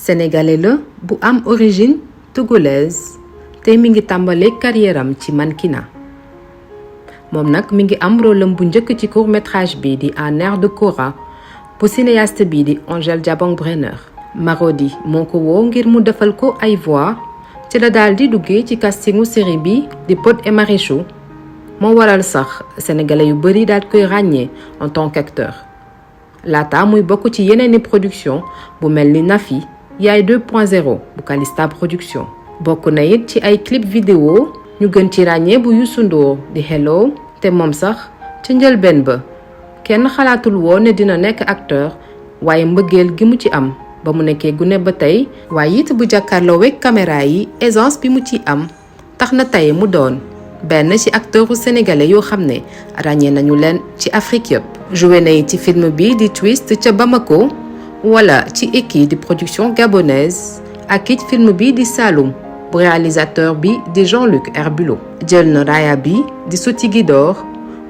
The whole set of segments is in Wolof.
sénégalais la bu am origine togolaise te mi ngi tàmbalee carrière am ci mannequinat moom nag mi ngi am rôlam bu njëkk ci court métrage bi di En air de Cora bu cinéaste bi di Angel Djabang-Brenner. Marodi moo ko woo ngir mu defal ko ay voix ci la daal di duggee ci castingu série bi di Pod et Marichou moo waral sax sénégalais yu bari daal koy ràññee en tant qu'acteur laata muy bokk ci yeneeni production bu mel ni Nafi Yaay 2.0 bu Calista production. bokk na it ci ay clip vidéo ñu gën ci ràññee bu Youssou Ndour di Hello te moom sax ca njëlbeen ba kenn xalaatul woon ne dina nekk acteur waaye mbëggeel gi mu ci am ba mu nekkee gune ba tey waaye it bu jàkkaarloo wek caméra yi aisance bi mu ci am tax na tey mu doon benn ci acteuru sénégalais yoo xam ne ràññee nañu leen ci Afrique yëpp. joué na ci film bi di Twist ca Bamako wala ci Eki di production gabonaise ak it film bi di Saloum bu réalisateur bi di Jean-Luc Herbulot. jël na raaya bi di Sotigi d'or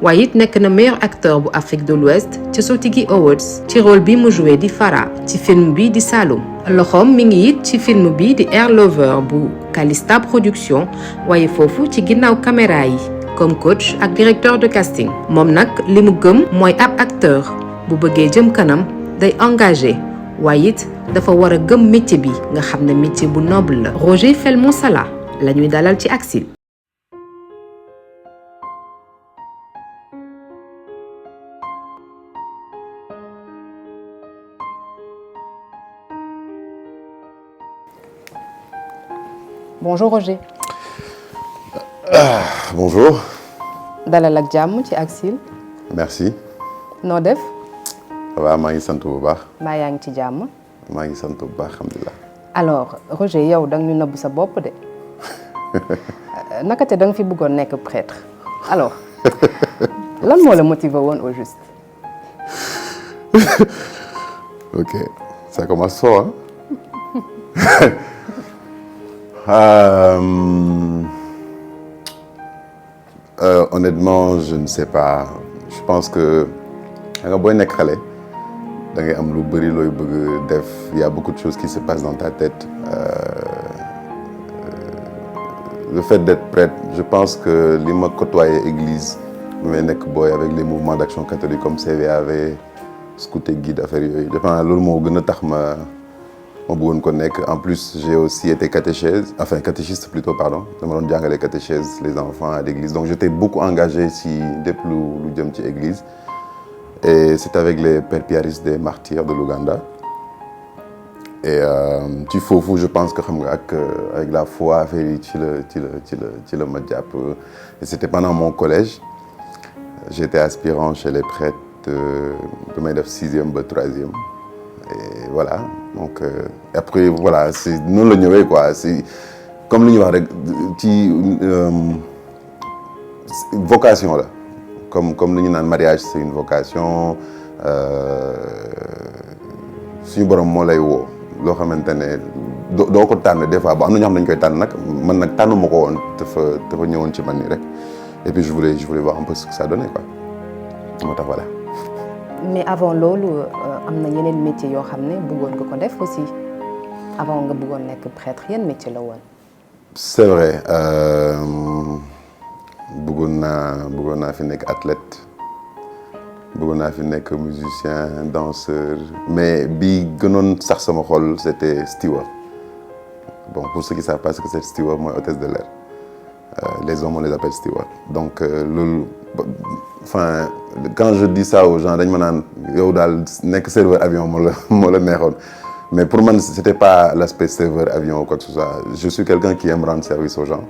waaye it nekk na meilleur acteur bu Afrique de l'Ouest ci Sotigi Awards ci rôle bi mu joué di Farah ci film bi di Saloum. loxoom mi ngi it ci film bi di Air Lover bu Calista production waaye foofu ci ginnaaw caméra yi comme coach ak directeur de casting. moom nag li mu gëm mooy ab acteur bu bëggee jëm kanam day engagé waaye it dafa war a gëm métier bi nga xam ne métier bu noble la. Roger Felmon-Sala la ñuy dalal ci Axil. Bonjour Roger. Bonjour. dalal ak jàmm ci Axil. Merci. noo def. waaw maa ngi sant bu baax. mbaa yaa ngi ci jàmm. maa ngi sant bu baax alhamdulilah. alors Roger yow da nga ñu nëbb sa bopp de naka te da nga fi bëggoon nekk prêtre alors lan moo la motivé woon au juste. Ok, ça commence fort hein. Honnêtement, je ne sais pas. Je pense que nga booy nekk xale da ngay am lu bëri looy bëgg def. Il y a beaucoup de choses qui se passent dans ta tête. Le fait d'être prêtre, je pense que li ma côtoyé église bi may nekk booy avec les mouvements d'action catholique comme CVAV scout et guide affaire yooyu je pense loolu moo gën a tax ma bëggoon ko nekk. En plus j'ai aussi été catéchiste plutôt pardon dama doon jàngale catéchèse les enfants à l'église donc j'étais beaucoup engagé si lépp lu jëm ci église. Et c'est avec les pères piaristes des martyrs de l'Ouganda. Et ci foofu je pense que xam nga avec la foi affaire yi ci la ma jàpp. Et c'était pendant mon collège. J'étais aspirant chez les prêtres bi may def 6e ba 3e. Et voilà donc après voilà c'est noonu la ñëwee quoi c'est comme lu ñuy wax rek ci vocation la. Comme lu ñu naan mariage c'est une vocation suñu borom moo lay woo loo xamante ne doo ko tànn des fois ba am na ñoo xam ne dañu koy tànn nag man nag tànnu ma ko woon dafa ñëwoon ci man nii rek et puis je voulais voir un peu ce que ça donnait quoi moo tax voilà. mais avant loolu am na yeneen métiers yoo xam ne bëggoon nga ko def aussi avant nga bëggoon nekk prêtre yan métier la woon. c'est vrai. bëggoon naa fi nekk athlète bëggoon naa fi nekk musicien danseur mais bi gënoon sax sama xol c'était steward. Bon pour ceux qui savent pas ce que c'est steward mooy hôtesse de l'air les hommes on les appelle steward donc loolu enfin quand je dis ça aux gens dañ ma naan yow daal nekk serveur avion moo la neexoon mais pour man c'était pas l'aspect serveur avion ou quoi que ce soit je suis quelqu'un qui aime rendre service aux gens.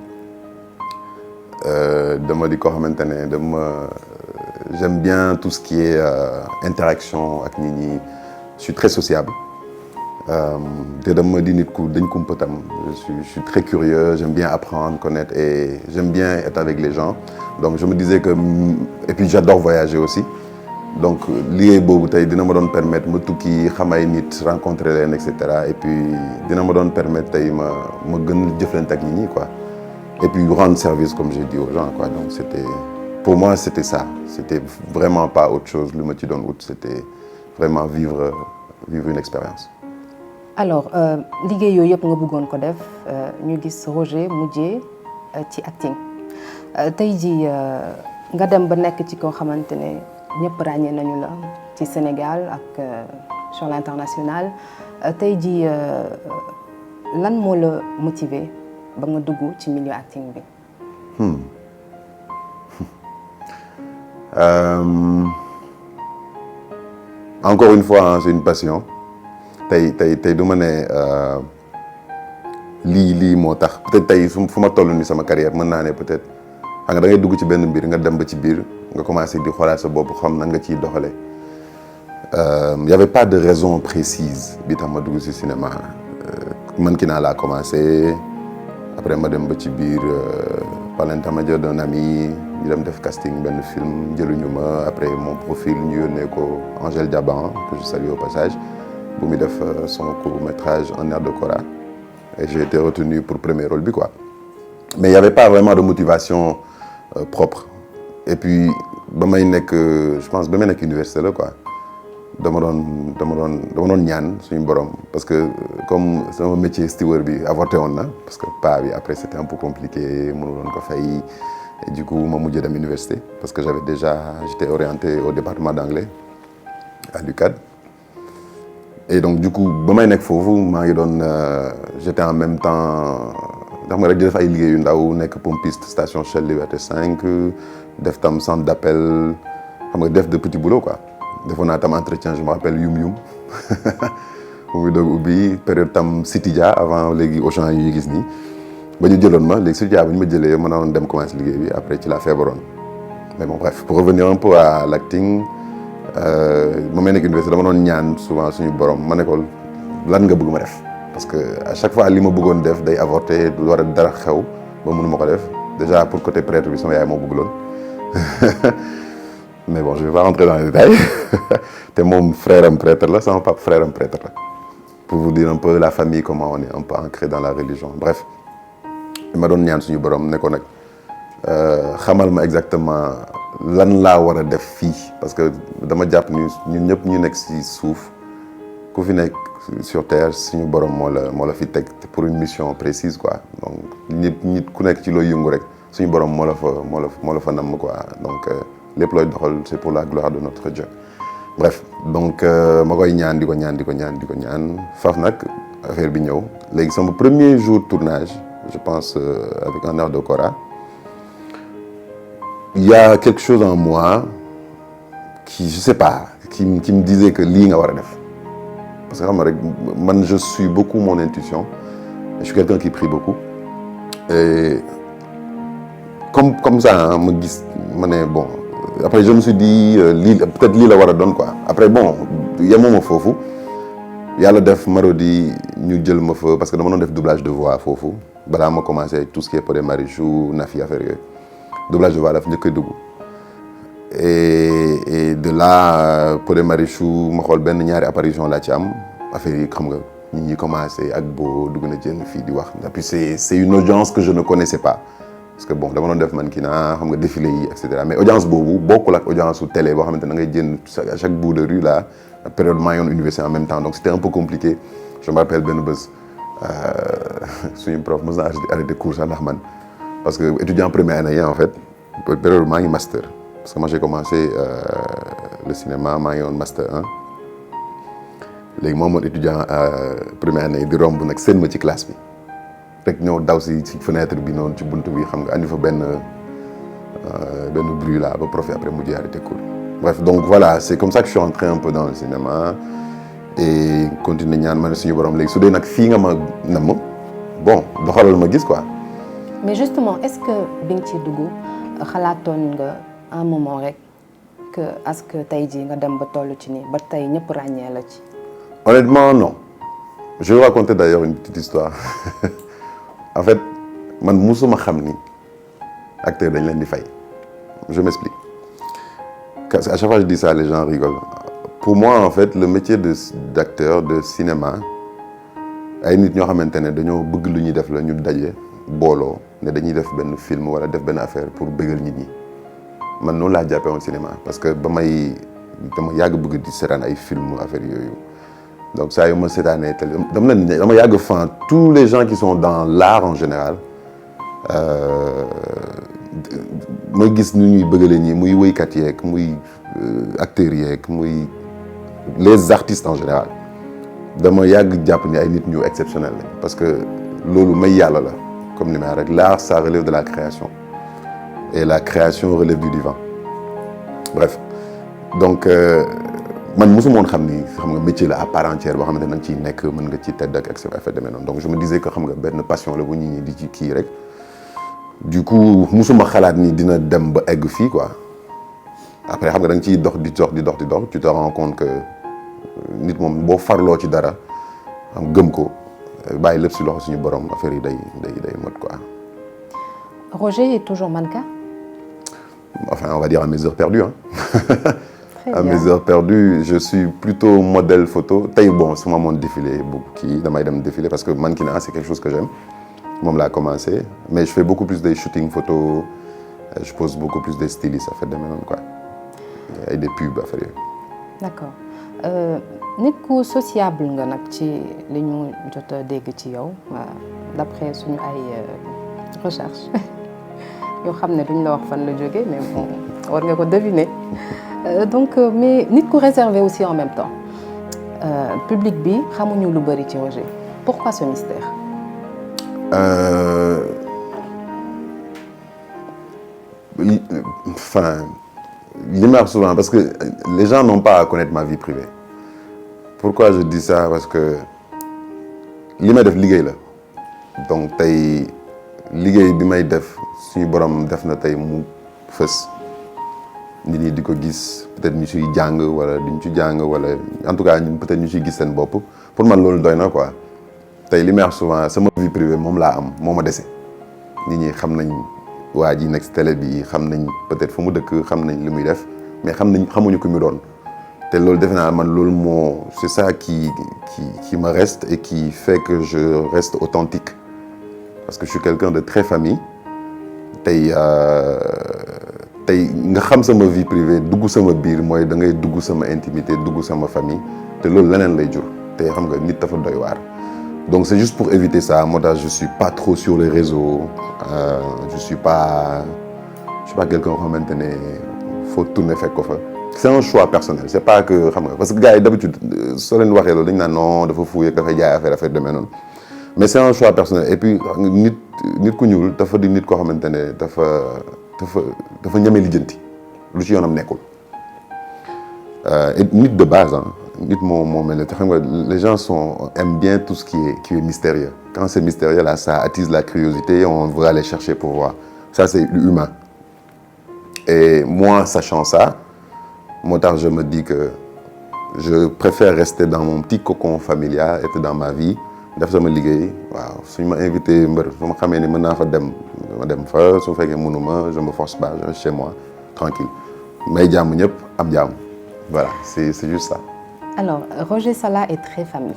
Dama di ko xamante ne j'aime bien tout ce qui est interaction ak nit ñi je suis très sociable te dama di nit ku dañ kumpa tam je suis très curieux j'aime bien apprendre connaître et j'aime bien être avec les gens donc je me disais que et puis j'adore voyager aussi donc liggéey boobu tey dina ma doon permettre ma tukki xam ay nit rencontrer leen et cetera et puis dina ma doon permettre tey ma gën jëflante ak nit ñi quoi. Et puis rendre service comme j'ai dit aux gens quoi donc pour moi c'était ça c'était vraiment pas autre chose lu ma ci doon wut c'était vraiment vivre une expérience. alors liggéey yooyu yëpp nga bëggoon ko def ñu gis Roger mujjee ci acting tey jii nga dem ba nekk ci koo xamante ne ñëpp ràññee nañu la ci Sénégal ak sur l'international tey jii lan moo la motiver ba nga dugg ci milieu acting bi. Encore une fois, hein, c'est une passion. tey du ma ne lii moo tax peut-être tey fu ma toll ni sama carrière mën naa ne peut-être xam nga da ngay dugg ci benn mbir nga dem ba ci biir nga commencé di xoolaat sa bopp xam nan nga ciy doxalee. Y avait pas de raison précise bi tax ma dugg ci cinéma mannequinat laa commencé après ma dem ba ci biir par l'intermédiaire d'un ami ñu dem def casting benn film jëluñu ma après mon profil ñu yónnee ko Angèle Diaban que je salue au passage bu muy def son court-métrage Un air de Cora et j'ai été retenu pour premier rôle bi quoi mais il y avait pas vraiment de motivation propre et puis ba may nekk je pense ba may nekk université la quoi dama doon ñaan suñu borom parce que comme sama métier steward bi avorté woon na parce que pas bi après c'était un peu compliqué mënuloon ko fay et du coup ma mujjee dem université parce que j'étais orienté au département d'anglais à l'UCAD et donc du coup ba may nekk foofu maa ngi doon j'étais en même temps ndax nga rek di def ay liggéey yu ndaw nekk pompiste station Shell Liberté 5 def tam centre d'appel xam nga def de petits boulots quoi defoon naa tam entretien je me rappelle yum bu muy doog ubbi période tam Citydia avant léegi Auchan yi gis nii ba ñu jëloon ma léegi Citydia bu ñu ma jëlee ma naroon dem commencer liggéey bi après ci la feebaroon mais bon bref pour revenir un peu à l'acting ma may nekk université dama doon ñaan souvent suñu borom ma ne ko lan nga bëgg ma def parce que à chaque fois li ma bëggoon def day avorté du war a dara xew ba mënu ma ko def déjà pour côté prêtre bi sama yaay moo bëgg loon mais bon je vais pas rentrer dans les détails te moom frère am prêtre la sama papa frère am prêtre la pour vous dire un peu la famille comment on est un peu ancré dans la religion bref ma doon ñaan suñu borom ne ko nag xamal ma exactement lan laa war a def fii parce que dama jàpp ni ñun ñëpp ñu nekk ci suuf ku fi nekk sur terre suñu borom moo la fi teg pour une mission précise quoi donc nit ku nekk ci looy yëngu rek suñu borom moo la fa namm quoi donc lépp looy doxal c'est pour la gloire de notre Dieu bref donc ma koy ñaan di ko ñaan faf nag affaire bi ñëw léegi sama premier jour tournage je pense avec Un air de Cora il y a quelque chose en moi qui je sais pas qui me disait que lii nga war a def parce que xam nga rek man je suis beaucoup mon intuition je suis quelqu'un qui prie beaucoup et comme ça ma gis ma ne bon après je me suis dit peut-être lii la war a doon quoi après bon yemuma foofu yàlla def Marodi ñu jël ma fa parce que dama doon def doublage de voix foofu balaa ma commencé avec tout ce qui est Pod et Marichou Nafi affaire yooyu doublage de voix daf njëkk a dugg et de là Pod et Marichou ma xool benn ñaari apparition laa ci am affaire yi xam nga ñi commencé ak boo dugg na jën fii di wax et puis c'est une audience que je ne connaissais pas parce que bon dama doon def mannequinat xam nga défilé yi et cetera mais audience boobu bokkul ak audience su télé boo xamante ne da ngay jënd à chaque bout de rue là période maa ngi woon université en même temps donc c'était un peu compliqué je me rappelle benn bés suñu prof mos naa arrêté cours sax ndax man parce que étudiant première année en fait période maa ngi master parce que moi j'ai commencé le cinéma maa ngi woon master 1 léegi moom mooy étudiant première année di romb nag seen ma ci classe bi rek ñëw daw ci fenêtre bi noonu ci buntu bi xam nga andi fa benn bruit là ba prof après mujjee arrêté cours bref donc voilà c'est comme ça que je suis entré un peu dans le cinéma et continuer ñaan ma ne suñu borom léegi su dee nag fii nga ma namm bon doxalal ma gis quoi. mais justement est-ce que bi nga ci dugg xalaatoon nga un moment rek que est-ce que tey jii nga dem ba toll ci nii ba tey ñëpp ràññee la ci. honnêtement non je vais raconter d'ailleurs une petite histoire en fait man musuma xam ni acteur dañ leen di fay je m'explique à chaque fois que je dis ça les gens rigolent pour moi en fait le métier d'acteur de cinéma ay nit ñoo xamante ne dañoo bëgg lu ñuy def la ñu daje booloo ne dañuy def benn film wala def benn affaire pour bëggal nit ñi man noonu laa jàppee woon cinéma parce que dama yàgg bëgg di seetaan ay film affaire yooyu donc saa yu ma seetaanee télé dama yàgg fan tous les gens qui sont dans l'art en général ma gis nu ñuy bëggale ñi muy woykat yeeg muy acteurs yeeg muy les artistes en général dama yàgg jàpp ni ay nit ñu exceptionnel lañ parce que loolu may yàlla la comme ni ma rek l'art ça relève de la création et la création relève du divin bref donc man mosuma woon xam ni xam nga métier la à part entière boo xamante ne nag ciy nekk mën nga ci tedd ak affaire demee noonu donc je me disais que xam nga benn passion la bu nit ñi di ci kii rek du coup mosuma xalaat ni dina dem ba egg fii quoi après xam nga da nga ciy dox di dox tu te rends compte que nit moom boo farloo ci dara am gëm ko bàyyi lépp si loxo suñu borom affaire yi day mot quoi. Roger est toujours mannequin? Enfin, on va dire à mes heures perdues hein. Très à bien. mes heures perdues je suis plutôt modèle photo tey bon sama moon défilé bu kii damay dem défilé parce que mannequinat c'est quelque chose que j'aime moom laa commencé mais je fais beaucoup plus des shootings photo je pose beaucoup plus des stylistes affaire demee noonu quoi ay des pubs affaire yooyu. D'accord nit ku sociable nga nag ci li ñu jot a dégg ci yow d'après suñu ay recherche yoo xam ne duñ la wax fan la jógee mais bon war nga ko deviner donc mais nit ku réservé aussi en même temps public bi xamuñu lu bari ci Roger pourquoi ce mystère? Enfin li ma wax souvent parce que les gens n'ont pas à connaître ma vie privée pourquoi je dis ça parce que li may def liggéey la donc tey liggéey bi may def suñu borom def na tey mu fës nit ñi di ko gis peut-être ñu ciy jàng wala duñ ci jàng wala en tout cas peut-être ñu ciy gis seen bopp pour man loolu doy na quoi tey li may wax souvent sama vie privée moom laa am moo ma dese nit ñi xam nañ waa ji nekk ci télé bi xam nañ peut-être fu mu dëkk xam nañ li muy def mais xamuñu ku mu doon te loolu defe naa man loolu moo c'est ça qui me reste et qui fait que je reste authentique parce que je suis quelqu'un de très famille tey nga xam sama vie privée dugg sama biir mooy da ngay dugg sama intimité dugg sama famille te loolu leneen lay jur te xam nga nit dafa doy waar donc c'est juste pour éviter ça moo tax je suis pas trop sur les réseaux je suis pas quelqu'un xamante ne faut tourner fekk ko fa c'est un choix personnel c'est pas que xam nga parce que gars yi d'habitude soo leen waxee loolu dañu naan non dafa fuuy ak dafay jaay affaire demee noonu mais c'est un choix personnel et puis nit ku ñuul dafa di nit koo xamante ne dafa ñeme lijjanti lu ci yoonam nekkul et nit de base ah nit moo mel ne te xam nga les gens aiment bien tout ce qui est mystérieux quand c'est mystérieux là ça attise la curiosité et on veut aller chercher pour voir ça c'est humain et moi sachant ça moo tax je me dis que je préfère rester dans mon petit cocon familial être dans ma vie def sama liggéey waaw suñu ma invité mbër su ma xamee ni mën naa fa dem ma dem fa su fekkee mënuma je me force pas je reste chez moi tranquille may jàmm ñëpp am jàmm voilà c'est juste ça. Alors Roger Salla est très famille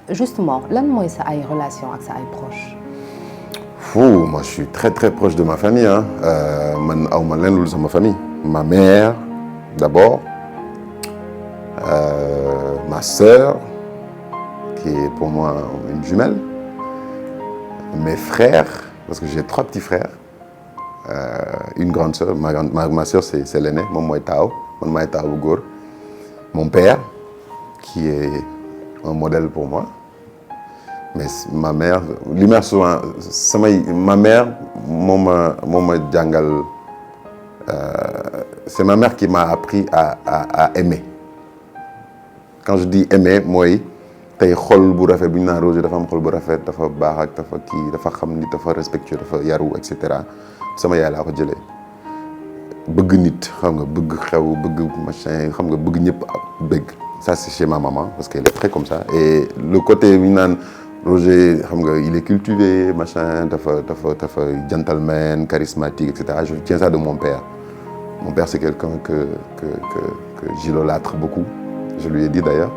justement lan mooy sa ay relation ak sa ay proches. Moi je suis très très proche de ma famille ah man aw ma leen lu sama famille ma mère d'abord ma sœur qui est pour moi une jumelle mes frères parce que j'ai 3 petits frères une grande sœur ma sœur c'est l'aînée moom mooy taaw man maay taaw bu góor mon père qui est un modèle pour moi mais ma mère li ma souvent ma mère moo ma jàngal c'est ma mère qui m'a appris à aimer quand je dis aimer mooy tey xol bu rafet bu ñu naan Roger dafa am xol bu rafet dafa baax ak dafa kii dafa xam ni dafa respectueux dafa yaru et cetera sama yaay laa ko jëlee bëgg nit xam nga bëgg xew bëgg machin xam nga bëgg ñëpp bëgg ça c'est chez ma maman parce qu'elle est très comme ça et le côté bu ñu naan Roger xam nga il est cultivé machin dafa gentleman charismatique et cetera je tiens ça de mon père c'est quelqu'un que j'idolâtre beaucoup je lui ai dit d'ailleurs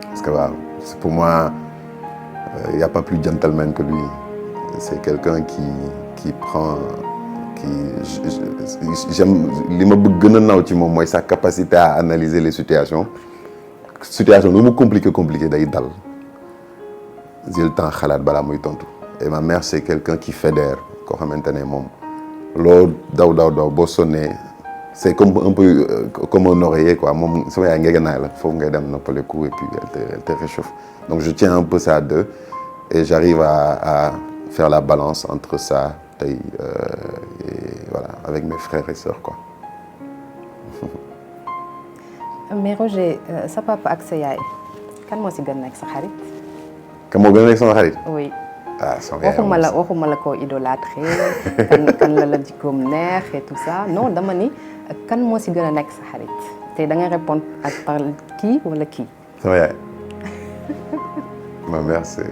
parce que waaw c'est pour moi il y a pas plus gentleman que lui c'est quelqu'un qui prend j'aime li ma bëgg gën a naw ci moom mooy sa capacité à analyser les situations situation lu mu compliqué day dal j'ai le temps xalaat balaa muy tontu et ma mère c'est quelqu'un qui fédère koo xamante ne moom loo daw boo sonnee c'est comme un peu comme un oreiller quoi moom sama yaay ngegenaay la foofu ngay dem noppaleku et puis elle te réchauffe donc je tiens un peu ça d'eux et j'arrive à faire la balance entre ça et voilà avec mes frères et sœurs quoi. mais Roger sa papa ak sa yaay kan moo si gën nekk sa xarit. kan moo gën nekk sama xarit. oui. ah sama yaay waxuma la koo idolâtré kan la jikkoom neex et tout ça non dama ni kan moo si gën a nekk sa xarit te da nga répondre ak par kii wala kii. sama yaay. ma mère c'est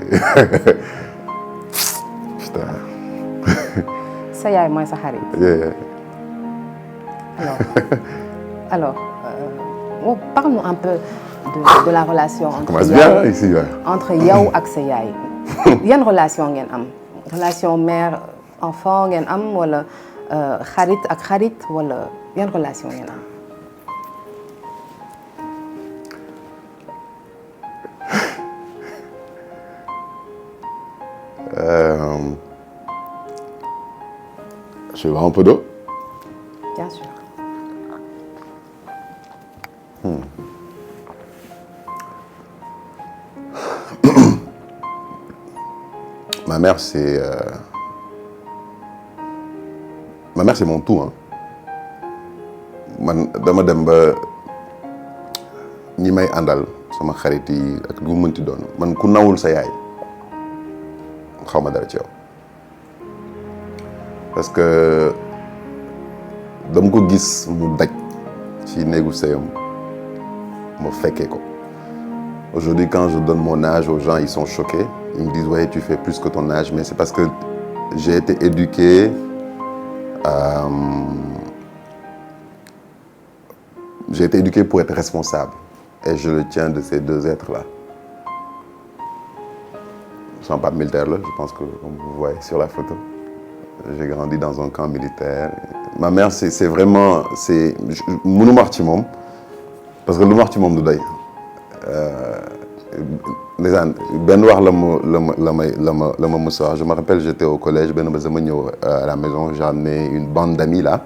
putain. sa yaay mooy sa xarit. alors parle-nous un peu de la relation entre yow ak sa yaay. yan relation ngeen am relation mère enfant ngeen am wala xarit ak xarit wala yan relation ngeen am. Je vais boire un peu d'eau. Bien sûr. Ma mère c'est mon tout hein. Man dama dem ba ñi may àndal sama xarit yi ak lu mënti doon man ku nawul sa yaay xaw ma dara ci yow parce que dama ko gis mu daj ci néegu sëyam ma fekkee ko aujourd'hui quand je donne mon âge aux gens ils sont choqués ils me disent ouais tu fais plus que ton âge mais c'est parce que j'ai été éduqué pour être responsable et je le tiens de ces deux êtres-là. Son papa militaire là, je pense que comme vous voyez sur la photo. J'ai grandi dans un camp militaire. Ma mère c'est vraiment c'est mënu ma wax ci moom parce que lu ma wax ci moom du doy. ndeysaan benn wax la ma mës a wax je me rappelle j'étais au collège benn bés dama ñëw à la maison j'ai amené une bande d'amis là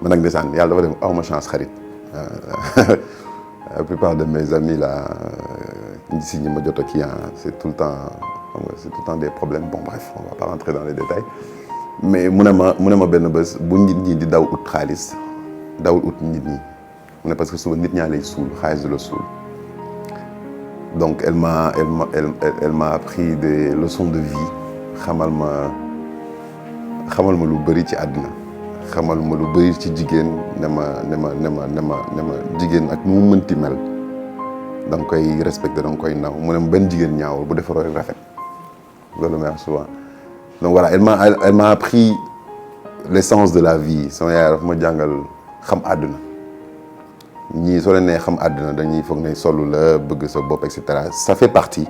man nag ndeysaan yàlla dafa def aw ma chance xarit la plupart de mes amis là si ñi ma jot a kii c'est tout le temps des problèmes bon bref on va pas rentrer dans les détails mais mu ne ma benn bés bu nit ñi di daw ut xaalis dawul ut nit ñi mu ne parce que suba nit ñaa lay suul xaalis de la suul. Donc elle m'a appris des leçons de vie xamal ma lu bëri ci àddina xamal ma lu bëri ci jigéen ne ma jigéen ak nu mu mënti mel da nga koy respecter da nga koy naw mu ne ma benn jigéen ñaawul bu defaroo rek rafet loolu may wax souvent donc voilà elle m'a appris l'essence de la vie sama yaay dafa ma jàngal xam àdduna ñii soo leen nee xam àddina dañuy foog ne solu la bëgg sa bopp et cetera ça fait partie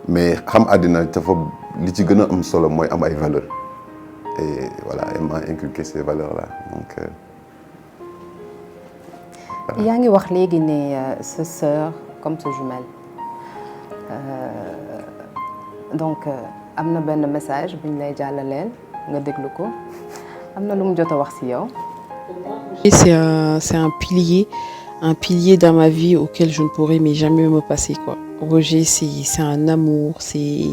mais xam àddina dafa li ci gën a am solo mooy am ay valeurs et voilà elle m'a inculqué ces valeurs là donc. Voilà. yaa ngi wax léegi ne sa sœur comme sa jumelle donc am na benn message bu ñu lay jàllaleel nga déglu ko am na lu mu jot a wax ci yow. C'est un pilier dans ma vie auquel je ne pourrais mais jamais me passer quoi. Roger c'est un amour, c'est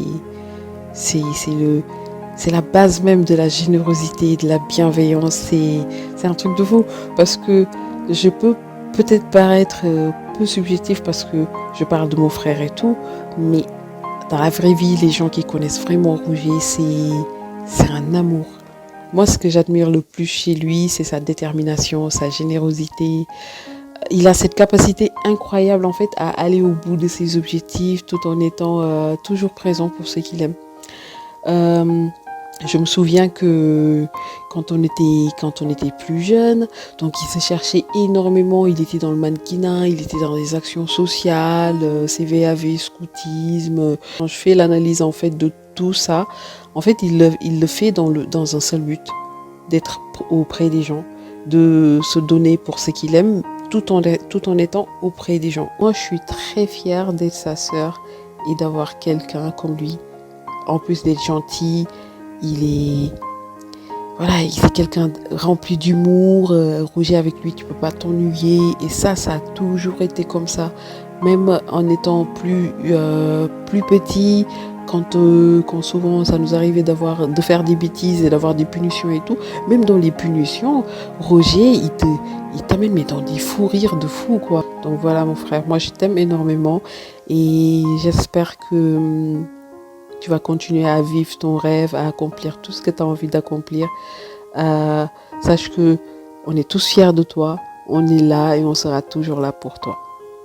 la base même de la générosité, de la bienveillance, c'est un truc de fou parce que je peux peut-être paraître peu subjectif parce que je parle de mon frère et tout, mais dans la vraie vie, les gens qui connaissent vraiment Roger, c'est un amour. Moi, ce que j'admire le plus chez lui, c'est sa détermination, sa générosité. Il a cette capacité incroyable, en fait, à aller au bout de ses objectifs tout en étant toujours présent pour ceux qu'il aime. Je me souviens que quand on était plus jeune, donc il se cherchait énormément. Il était dans le mannequinat, il était dans des actions sociales, CVAV, scoutisme. Quand je fais l'analyse, en fait, de tout ça, en fait, il le fait dans un seul but, d'être auprès des gens, de se donner pour ce qu'il aime, tout en étant auprès des gens. Moi, je suis très fière d'être sa sœur et d'avoir quelqu'un comme lui. En plus d'être gentil, c'est quelqu'un rempli d'humour. Roger, avec lui, tu peux pas t'ennuyer. Et ça a toujours été comme ça. Même en étant plus petit, quand souvent ça nous arrivait de faire des bêtises et d'avoir des punitions et tout, même dans les punitions, Roger, il t'amène dans des fous rires de fou, quoi. Donc voilà, mon frère, moi je t'aime énormément et j'espère que tu vas continuer à vivre ton rêve, à accomplir tout ce que tu as envie d'accomplir. Sache que on est tous fiers de toi, on est là et on sera toujours là pour toi.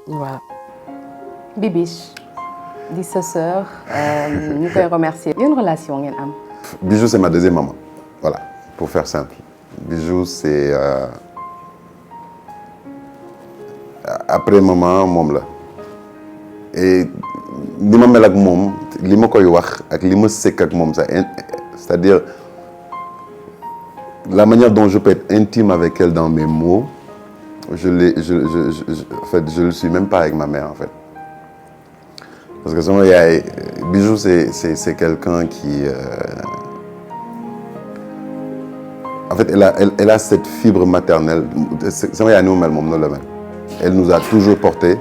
Voilà. Bibiche di sa sœur ñu koy remercier. Une relation ngeen am. Bijou, c'est ma deuxième maman. Voilà, pour faire simple. Bijou, c'est après maman moom la. Et li ma mel ak moom li ma koy wax ak li ma sekk ak moom c'est-à-dire la manière dont je peux être intime avec elle dans mes mots, en fait, je le suis même pas avec ma mère en fait. Parce que sama yaay Bijou, c'est quelqu'un qui en fait elle a cette fibre maternelle. Sama yaay ni mu mel moom noonu la mel. Elle nous a toujours portés.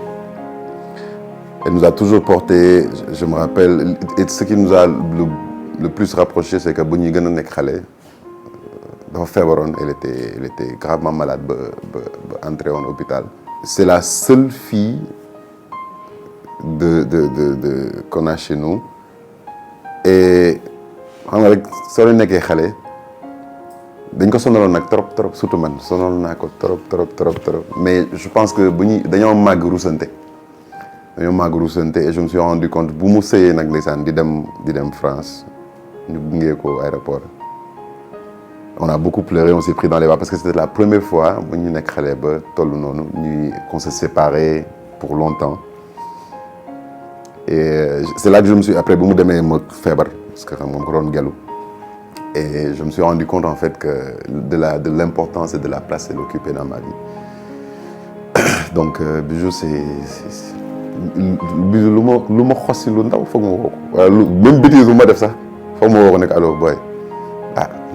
Elle nous a toujours portés. Je me rappelle, et ce qui nous a le plus rapprochés, c'est que bu ñuy gën a nekk xale dafa feebaroon. Elle était gravement malade ba entrée en hôpital. C'est la seule fille qu'on a chez nous. Et xam nga rek soo leen nekkee xale dañ ko sonaloon nag trop surtout man sonal naa ko trop. Mais je pense que dañoo màgg rusante. Et je me suis rendu compte bu mu sëyee nag ndeysaan di dem France ñu gunge ko aéroport. On a beaucoup pleuré, on s'est pris dans les bras parce que c'était la première fois bu ñu nekk xale ba tollu noonu qu'on s'est séparés pour longtemps. Et c'est là que je me suis après bu mu demee ma feebar parce que xam nga ko doon gelu. Et je me suis rendu compte en fait que de l'importance et de la place qu'elle occupait dans ma vie. Donc Bijou, Bijou lu ma xosi lu ndaw foog ma woo ko même bêtise bu ma def sax foog ma woo ko nekk allo boy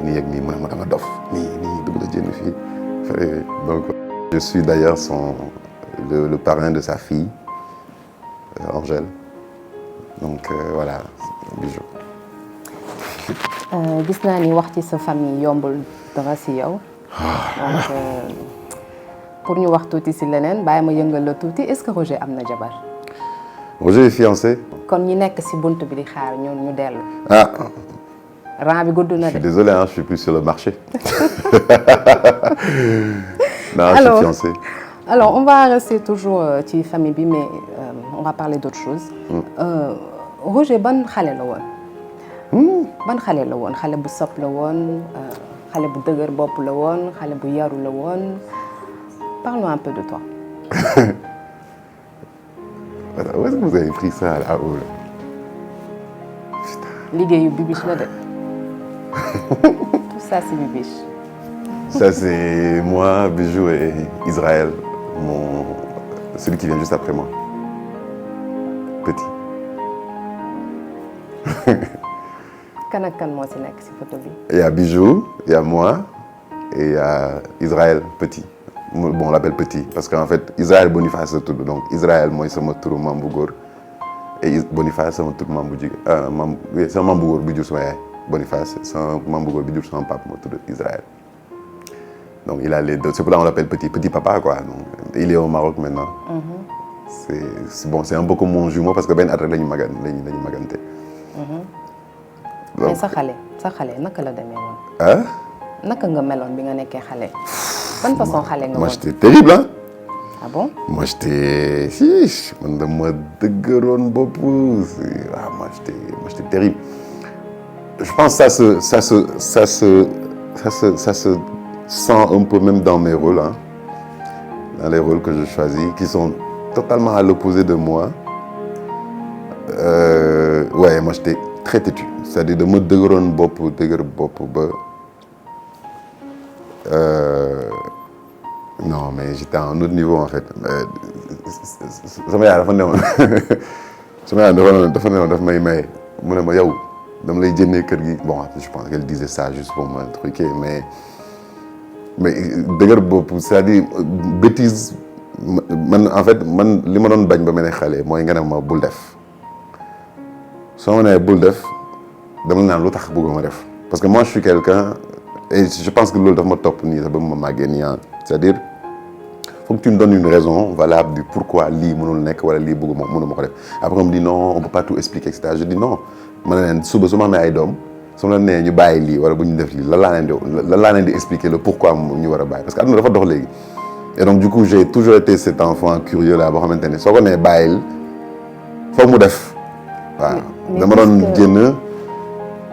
nii ak nii mu ne ma dama dof nii dugg la jënd fii. Donc je suis d'ailleurs le parrain de sa fille Angèle. Donc voilà Bijou. Gis naa ni wax ci sa famille yombul dara si yow. Donc pour ñu wax tuuti si leneen bàyyi ma yëngal la tuuti. Est-ce que Roger am na jabar? Roger est fiancé. kon ñi nekk si bunt bi di xaar ñu dellu. rang bi gudd na de. Je suis désolé, je suis plus sur le marché. Non, alors, je suis fiancé. Alors, on va rester toujours ci famille bi mais on va parler d'autre chose. Roger ban xale la woon. ban xale la woon xale bu sopp la woon xale bu dëgër bopp la woon xale bu yaru la woon. Parlons un peu de toi. Où est-ce que vous avez pris ça là-haut là? Liggéeyu Bibiche la de. Tout ça c'est Bibiche. Ça c'est moi, Bijou et Israël, celui qui vient juste après moi. Petit. Kan ak kan moo si nekk si photo bi. Il y a Bijou, il y a moi et il y a Israël petit. Bon, on l'appelle petit parce qu'en fait Israël Boniface tout donc Israël mooy sama turu maam bu góor et Boniface sama turu maam bu jigéen sama maam bu góor bi jur sama yaay Boniface sama maam bu góor bi jur sama papa moo tudd Israël. Donc il a les deux, c'est pour ça qu'on l'appelle petit papa quoi. Donc, il est au Maroc maintenant. C'est un peu comme mon jumeau parce que benn at rek lañu magante. Mais sa xale naka la demee woon. Naka nga meloon bi nga nekkee xale. Ban façon xale nga woon. Moi j'étais terrible hein. Ah bon? Moi j'étais man dama dëgëroon bopp. Moi j'étais terrible. Je pense que ça se sent un peu même dans mes rôles, hein, dans les rôles que je choisis, qui sont totalement à l'opposé de moi. Ouais, moi j'étais très têtu, c'est-à-dire de me dëgëroon bopp ba non mais mais j'étais à un autre niveau en fait sama yaay dafa newoon sama yaay dafa newoon daf may maye mu ne ma yow dama lay jëndee kër gi bon je pense qu'elle disait ça juste pour me truquer mais dëgër bopp c'est-à-dire bêtise man en fait man li ma doon bañ ba mel ne xale mooy nga ne ma bul def soo ma nee bul def dama la naan lu tax bëgguma def parce que moi je suis quelqu'un et je pense que loolu dafa ma topp nii sax ba ma màggee nii c'est-à-dire faut que tu me donnes une raison valable du pourquoi lii mënul nekk wala lii bëgguma mënuma ko def après on me dit non on peut pas tout expliquer et cetera je dis non ma ne leen suba su ma amee ay doom su ma la nee ñu bàyyi lii wala bu ñu def lii lan laa leen di expliquer le pourquoi ñu war a bàyyi parce que àdduna dafa dox léegi et donc du coup j'ai toujours été cet enfant curieux là boo xamante ne soo ko nee bàyyil foog mu def waaw dama doon jënd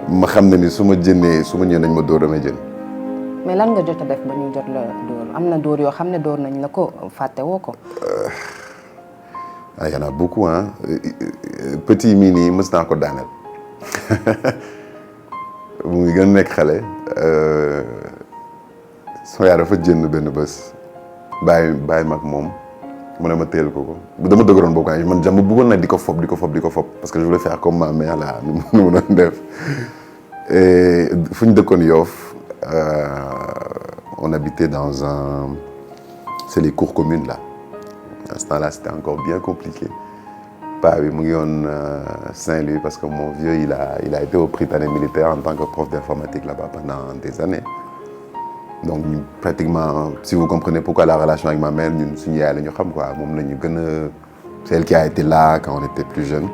ma xam ne ni su ma ñëwee nañ ma dóor damay jënd. mais lan nga jot a def ba ñu jot la dóor am na dóor yoo xam ne dóor nañ la ko fàtte woo ko. y en a beaucoup petit mii nii mës naa ko daaneel mu ngi gën a nekk xale sama yaay dafa jënd benn bés bàyyi mag moom mu ne ma teel ko dama dëgëroon boobu quand man jàmm bëggoon na di ko fob parce que je voulais faire comme ma mère là nu mu doon def fu ñu dëkkoon Yoff on habitait dans c'est les cours communes là à ce temps-là c'était encore bien compliqué paa bi mu ngi woon Saint-Louis parce que mon vieux il a été au Prytanée militaire en tant que prof d'informatique là-bas pendant des années donc pratiquement si vous comprenez pourquoi la relation avec ma mère ñun suñu yaay la ñu xam quoi moom la ñu gën a c'est elle qui a été là quand on était plus jeune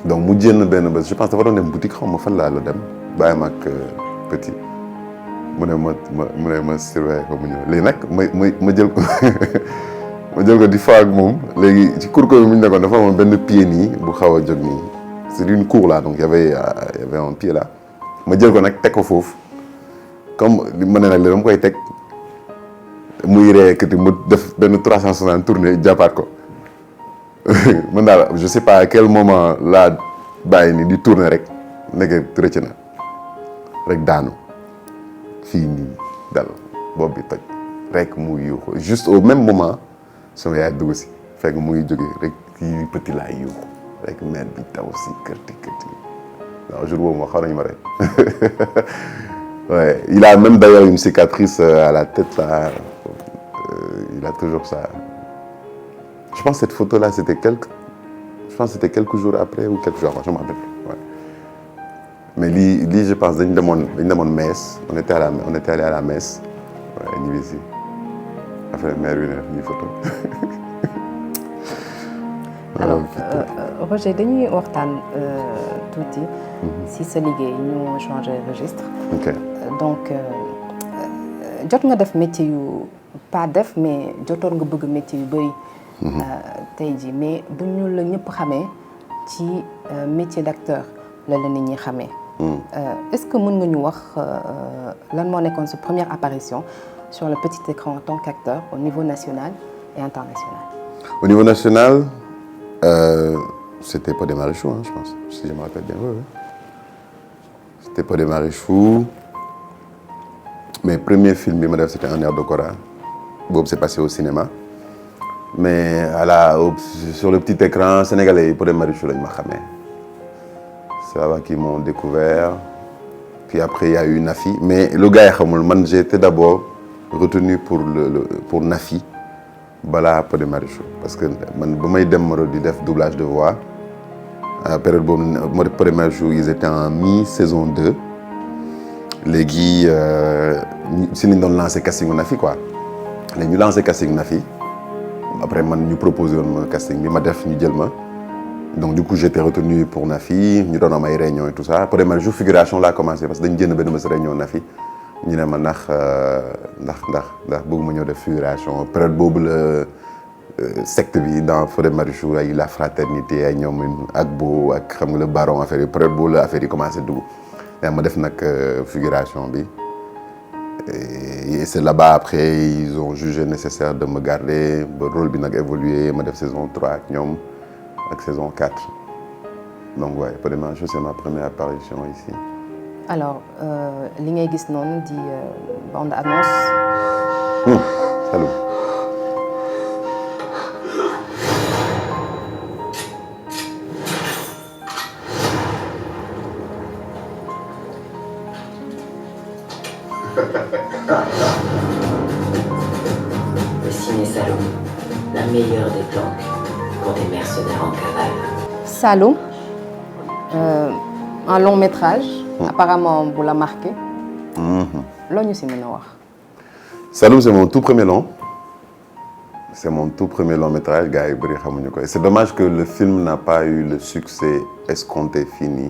donc mu jënd benn bés je pense dafa doon dem boutique xaw ma fan laa la dem bàyyi ma ak petit mu ne ma surveiller ko mu ñëw léegi nag ma jël ko ma jël ko di fa ak moom léegi ci cour ko mu ñu nekkoon dafa amoon benn pied nii bu xaw a jóg nii c'est une cour là donc y avait un pied là ma jël ko nag teg ko foofu comme li ma ne nag dama koy teg muy ree kati mu def benn 360 tourné jàppaat ko man daal je sais pas à quel moment laa bàyyi ni di tourner rek nekk rëcc na rek daanu fii nii dal bopp bi toj rek muy yuuxu juste au même moment sama yaay dugg si fekk mu ngi jógee rek kii petit laa yuuxu rek mère bi taw si kërti waaw jour boobu moo xaw nañu ma rey ouais il a même d'ailleurs une cicatrice à la tête là il a toujours ça je pense que cette photo là c'était quelques jours après ou quelques jours avant je me rappelle ouais. mais lii je pense dañu demoon messe on était allé à la messe ouais ñu ngi si affaire mère bi ne ñuy photo alors Roger dañuy waxtaan tuuti si sa liggéey ñu changé registre ok donc jot nga def métier yu pas def mais jotoon nga bëgg métier yu bëri tey jii mais bu ñu la ñëpp xamee ci métier d'acteur la nit ñi xamee est-ce que mën nga ñu wax lan moo nekkoon sa première apparition sur le petit écran en tant qu'acteur au niveau national et international? Au niveau national c'était Pod et Marichou je pense si je me rappelle bien ouais. C'était Pod et Marichou mes premiers films bi ma def c'était Un air de Cora boobu c'est passé au cinéma mais sur le petit écran sénégalais yi Pod et Marichou lañ ma xamee c'est là-bas qu'ils m'ont découvert puis après il y a eu Nafi mais lu gars yi xamul man j'ai été d'abord retenu pour Nafi balaa Pod et Marichou parce que man ba may dem Maroc di def doublage de voix période boobu Pod et Marichou ils étaient en mi-saison 2 léegi si ñu doon lancé casting Nafi quoi léegi ñu lancé casting Nafi après man ñu proposé woon ma casting bi ma def ñu jël ma donc du coup j'étais retenu pour Nafi ñu doon am ay réunion et tout ça Pod et Marichou figuration laa commencé parce que dañu jënd benn bés réunion Nafi ñu ne ma ndax bëgguma ñëw def figuration période boobu la secte bi dans Pod et Marichou ay la fraternité ay ñoom ak bo ak xam nga le baron affaire yi période boobu la affaire yi commencé dugg yaa ma def nag figuration bi et c'est là-bas après ils ont jugé nécessaire de me garder ba rôle bi nag évolué ma def saison 3 ak ñoom ak saison 4 donc ouais Pod et Marichou c'est ma première apparition ici. Alors li ngay gis noonu di bande annonce. Salut. Le ciné Saloum, la meilleure des planques pour des mercenaires en cavale. Saloum, un long métrage. Apparemment, vous l'a marqué. Loo ñu si mën a wax. Saloum, c'est mon tout premier long. C'est mon tout premier long métrage, gars yi bëri xamuñu ko. C'est dommage que le film n'a pas eu le succès escompté fini.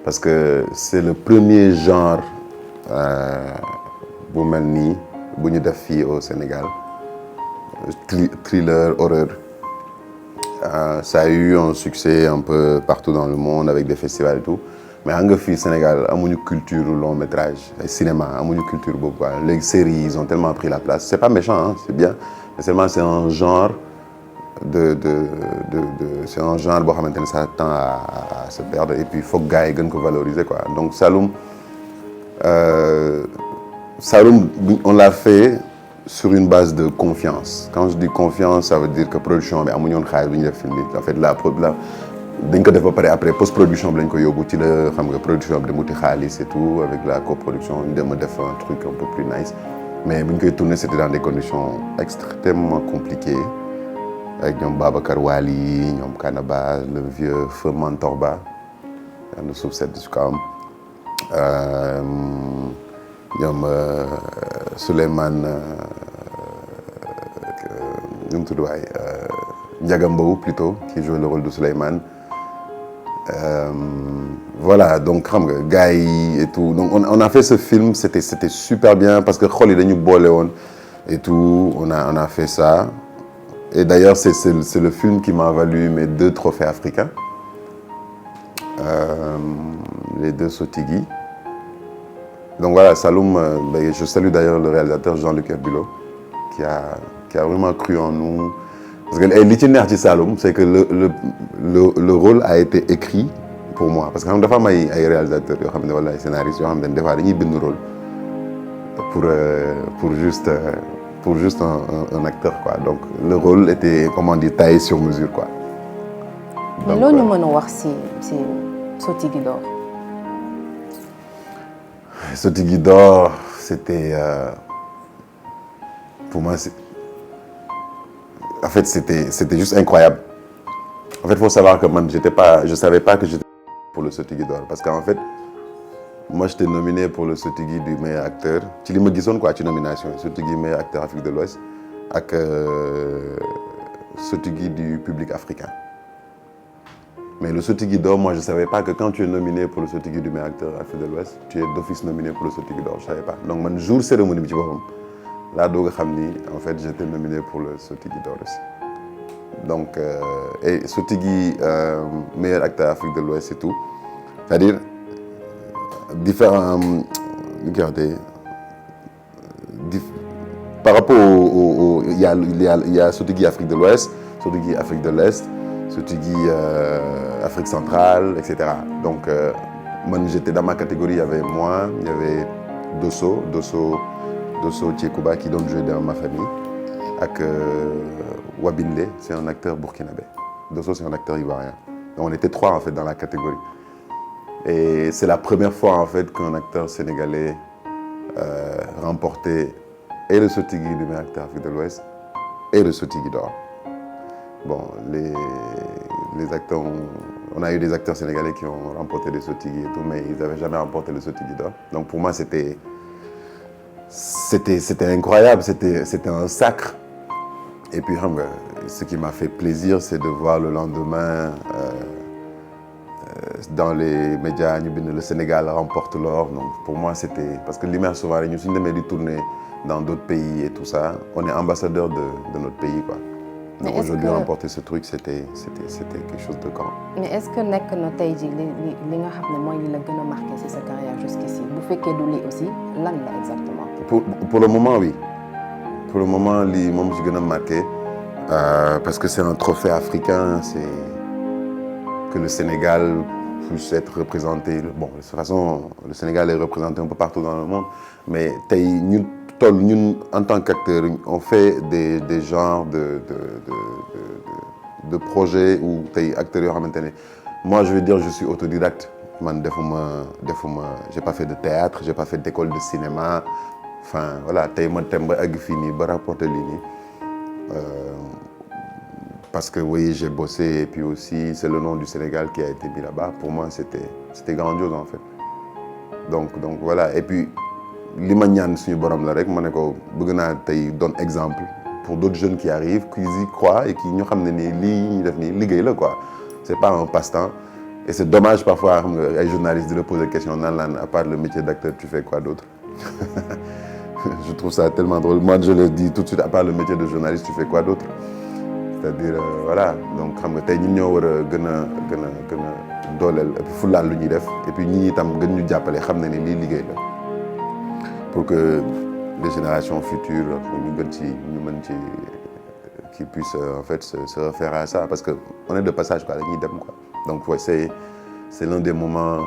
Parce que c'est le premier genre bu mel nii bu ñu def fii au Sénégal. Thriller, horreur. Ça a eu un succès un peu partout dans le monde avec des festivals et tout. Mais xam nga fii Sénégal amuñu culture long métrage ay cinéma amuñu culture boobu quoi. Les séries ils ont tellement pris la place. C'est pas méchant hein, c'est bien. Mais seulement c'est un genre c'est un genre boo xamante ne ça tend à se perdre et puis il faut que gars yi gën ko valoriser quoi. Donc Saloum on l'a fait sur une base de confiance. Quand je dis confiance, ça veut dire que production bi amuñu woon xaalis bu ñu def film bi. En fait dañ ko def ba pare après post production bi lañ ko yóbbu ci la xam nga production bi dem wuti xaalis et tout avec la coproduction ñu dem a def un truc un peu plus nice. Mais bu ñu koy tourner c'était dans des conditions extrêmement compliquées avec ñoom Babacar Wali ñoom Kanaba le vieux feu Mantorba yal na suuf sedd ci kawam ñoom Souleymane nu mu tudd waay Ndiaga Mbow plutôt qui joue le rôle de Souleymane. Voilà donc xam nga gars yi et tout donc on a fait ce film c'était super bien parce que xol yi dañu boole woon et tout on a fait ça et d'ailleurs c'est le film qui m'a valu mes 2 trophées africains les 2 Sotigui donc voilà Saloum je salue d'ailleurs le réalisateur Jean-Luc Herbulot qui a vraiment cru en nous. Parce que li ci neex ci Saloum c'est que le rôle a été écrit pour moi parce que xam dafa am ay réalisateurs yoo xam ne wala ay scénaristes yoo xam ne des fois dañuy bind rôle pour juste un acteur quoi donc le rôle était comment dire taillé sur mesure quoi. mais loo ñu mën a wax si Sotigui d'or. Sotigui d'or c'était pour moi en fait c'était juste incroyable. En fait, il faut savoir que man je savais pas que j'étais pour le Sotigui d'or parce qu'en fait moi j'étais nominé pour le Sotigui du meilleur acteur ci li ma gisoon quoi ci nomination Sotigui meilleur acteur Afrique de l'Ouest ak Sotigui du public africain. Mais le Sotigui d'or moi je savais pas que quand tu es nominé pour le Sotigui du meilleur acteur Afrique de l'Ouest tu es d'office nominé pour le Sotigui d'or je savais pas donc man jour cérémonie bi ci boppam laa doog a xam ni en fait j'étais nominé pour le Sotigui d'or aussi. Donc et Sotigui meilleur acteur Afrique de l'Ouest et tout c'est-à-dire différents par rapport au il y a Sotigui Afrique de l'Ouest Sotigui Afrique de l'Est Sotigui Afrique centrale etc. Donc man j'étais dans ma catégorie il y avait moi il y avait Dosso Tchekouba qui donc jouait dans ma famille ak Wabinde c'est un acteur burkinabé Dosso c'est un acteur ivoirien donc on était 3 en fait dans la catégorie et c'est la première fois en fait qu'un acteur sénégalais remportait et le Sotigui du meilleur acteur Afrique de l'Ouest et le Sotigui d'or. Bon les acteurs on a eu des acteurs sénégalais qui ont remporté des Sotigui et tout mais ils n'avaient jamais remporté le Sotigui d'or donc pour moi c'était incroyable c'était un sacre. Et puis xam nga ce qui m'a fait plaisir c'est de voir le lendemain dans les médias ñu bind le Sénégal remporte l'or donc pour moi c'était parce que l'image souvent ñu suñu demee di tourner dans d'autres pays et tout ça on est ambassadeur de notre pays quoi. Donc aujourd'hui remporter ce truc c'était quelque chose de grand. Mais est-ce que nekk na tey jii li nga xam ne mooy li la gën a marqué ci sa carrière jusqu'ici bu fekkee du lii aussi lan la exactement. Pour le moment oui. Pour le moment lii moom ci gën a marqué parce que c'est un trophée africain c'est que le Sénégal puisse être représenté bon de toute façon le Sénégal est représenté un peu partout dans le monde mais tey ñun en tant qu'acteur on fait des genres de projets où tey acteurs yoo xamante ne moi je veux dire je suis autodidacte man j'ai pas fait de théâtre, j'ai pas fait d'école de cinéma. Enfin voilà, tey ma dem ba àgg fii nii ba rapporter lii nii parce que oui, j'ai bossé et puis aussi c'est le nom du Sénégal qui a été mis là-bas. Pour moi, c'était grandiose en fait. Donc voilà, et puis li ma ñaan suñu borom la rek ma ne ko bëgg naa tey doon exemple pour d'autres jeunes qui arrivent, qui y croient et qui ñu xam ne nii lii ñuy def nii liggéey la quoi. C'est pas un passe-temps. Et c'est dommage parfois xam nga ay journalistes di la poser question naan laan à part le métier d'acteur tu fais quoi d'autre. Je trouve ça tellement drôle. Moi, je le dis tout de suite, à part le métier de journaliste, tu fais quoi d'autre? C'est-à-dire, voilà. Donc, xam nga tey ñun ñoo war a gën a dooleel et puis fulaal lu ñuy def et puis ñi itam gën ñu jàppale xam ne ni lii liggéey la pour que les générations futures ñu gën ci ñu mën ci qui puissent en fait se référer à ça parce que on est de passage quoi dañuy dem quoi. Donc ouais, c'est l'un des moments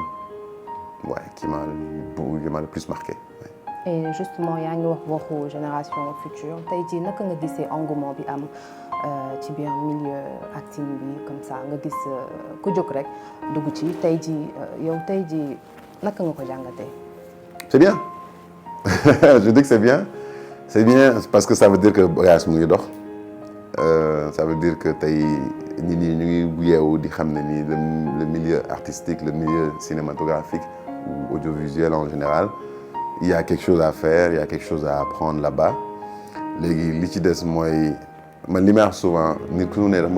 qui m'a le plus marqué. Ouais. Et justement yaa ngi wax waxu génération future tey jii naka nga gisee engouement bi am ci biir milieu acting bi comme ça nga gis ku jóg rek dugg ci tey jii yow tey jii naka nga ko jàngatee. C'est bien. Je dis que c'est bien. C'est bien parce que ça veut dire que bagage mu ngi dox. Ça veut dire que tey nit ñi ñu ngi yeewu di xam ne ni le milieu artistique, le milieu cinématographique ou audiovisuel en général. Il y a quelque chose à faire, il y a quelque chose à apprendre là-bas. Léegi li ci des mooy man li may wax souvent nit ku ne dafa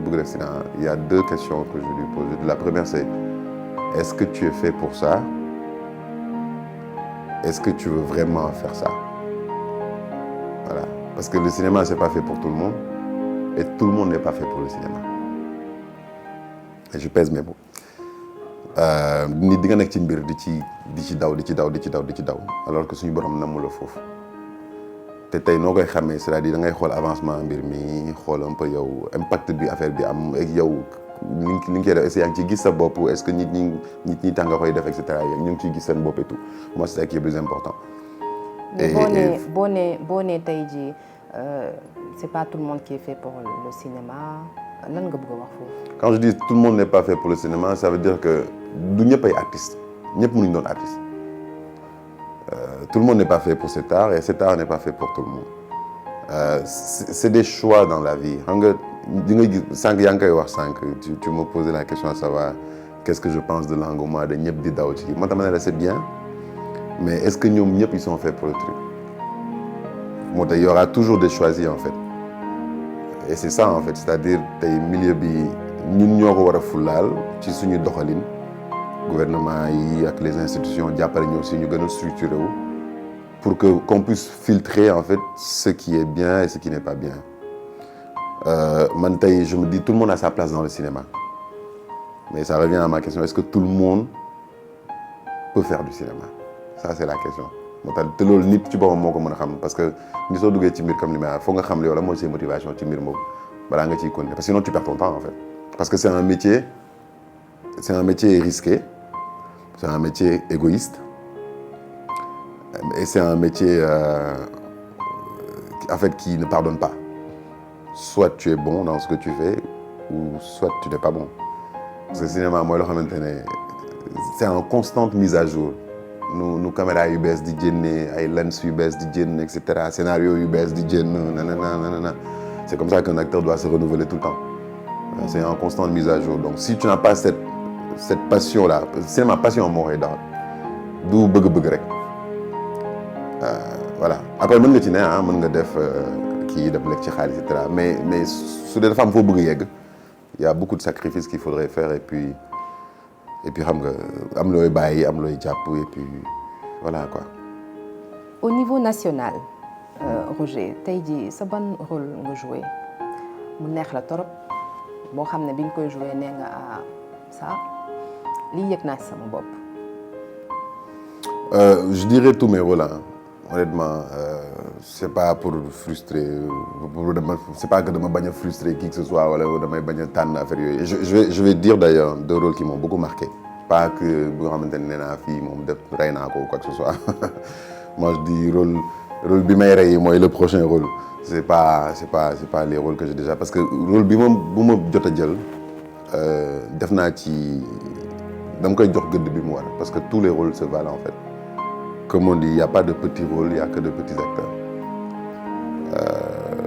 bëgg def cinéma. Il y a deux questions que je lui pose. La première c'est est-ce que tu es fait pour ça? Est-ce que tu veux vraiment faire ça? Voilà. Parce que le cinéma c'est pas fait pour tout le monde et tout le monde n'est pas fait pour le cinéma. Et je pèse mes mots. Nit di nga nekk ci mbir di ci daw alors que suñu borom namu la foofu te tey noo koy xamee c'est-à-dire da ngay xool avancement mbir mi xool un peu yow impact bi affaire bi am ak yow li nga koy def est-ce que yaa ngi ciy gis sa bopp est-ce que nit ñi tax nga koy def et cetera ñu ngi ciy gis seen bopp et tout moi c'est ça qui est plus important. boo nee tey jii c'est pas tout le monde qui est fait pour le cinéma lan nga bëgg a wax foofu. Quand je dis tout le monde n'est pas fait pour le cinéma ça veut dire que du ñëpp ay artistes ñëpp mënuñu doon artiste. Tout le monde n'est pas fait pour cet art et cet art n'est pas fait pour tout le monde. C'est des choix dans la vie xam nga di nga gis sànq yaa ngi koy wax sànq tu me posais la question à savoir qu'est-ce que je pense de l'engouement de ñëpp di daw ci moo tax ma ne la c'est bien mais est-ce que ñoom ñëpp ils sont faits pour le truc moo tax il y aura toujours des choisis en fait et c'est ça en fait c'est-à-dire tey milieu bi ñun ñoo ko war a fulaal ci suñu doxalin gouvernement yi ak les institutions jàppale ñu aussi ñu gën a structuré wu pour que qu'on puisse filtrer en fait ce qui est bien et ce qui n'est pas bien. Man tey je me dis tout le monde a sa place dans le cinéma mais ça revient à ma question est-ce que tout le monde peut faire du cinéma ça c'est la question moo tax te loolu nit ci boppam moo ko mën a xam parce que ni soo duggee ci mbir comme li ma foog nga xam li wala mooy ses motivations ci mbir boobu balaa nga ciy continuer parce que sinon tu perds ton temps en fait parce que c'est un métier risqué c'est un métier égoïste et c'est un métier en fait qui ne pardonne pas soit tu es bon dans ce que tu fais ou soit tu n'es pas bon parce que cinéma mooy loo xamante ne c'est en constante mise à jour nu caméra yu bees di génne ay lens yu bees di génn et cetera scénario yu bees di génn nanana c'est comme ça qu'un acteur doit se renouveler tout le temps c'est en constante mise à jour donc si tu n'as pas cette passion là c'est ma passion moo koy daal du bëgg rek voilà après mën nga ci ne mën nga def kii def lekk ci xaalis et cetera mais su dee dafa am foo bëgg yegg il y a beaucoup de sacrifices qu'il faudrait faire et puis xam nga am looy bàyyi am looy jàpp et puis voilà quoi. Au niveau national Roger tey jii sa ban rôle nga joué mu neex la torop boo xam ne bi nga koy joué nee nga ça lii yëg naa ci sama bopp. Je dirais tous mes rôles honnêtement c'est pas pour frustrer c'est pas que dama bañ a frustrer qui que ce soit wala damay bañ a tànn affaire yooyu je vais dire d'ailleurs deux rôles qui m'ont beaucoup marqué pas que bu nga xamante ne nee naa fii moom def rey naa ko ou quoi que ce soit moi je dis rôle bi may rey mooy le prochain rôle c'est pas les rôles que j'ai déjà parce que rôle bi bu ma jot a jël def naa ci dama koy jox gëdd bi mu war parce que tous les rôles se valent en fait. Comme on dit, il n'y a pas de petits rôles, il n'y a que de petits acteurs.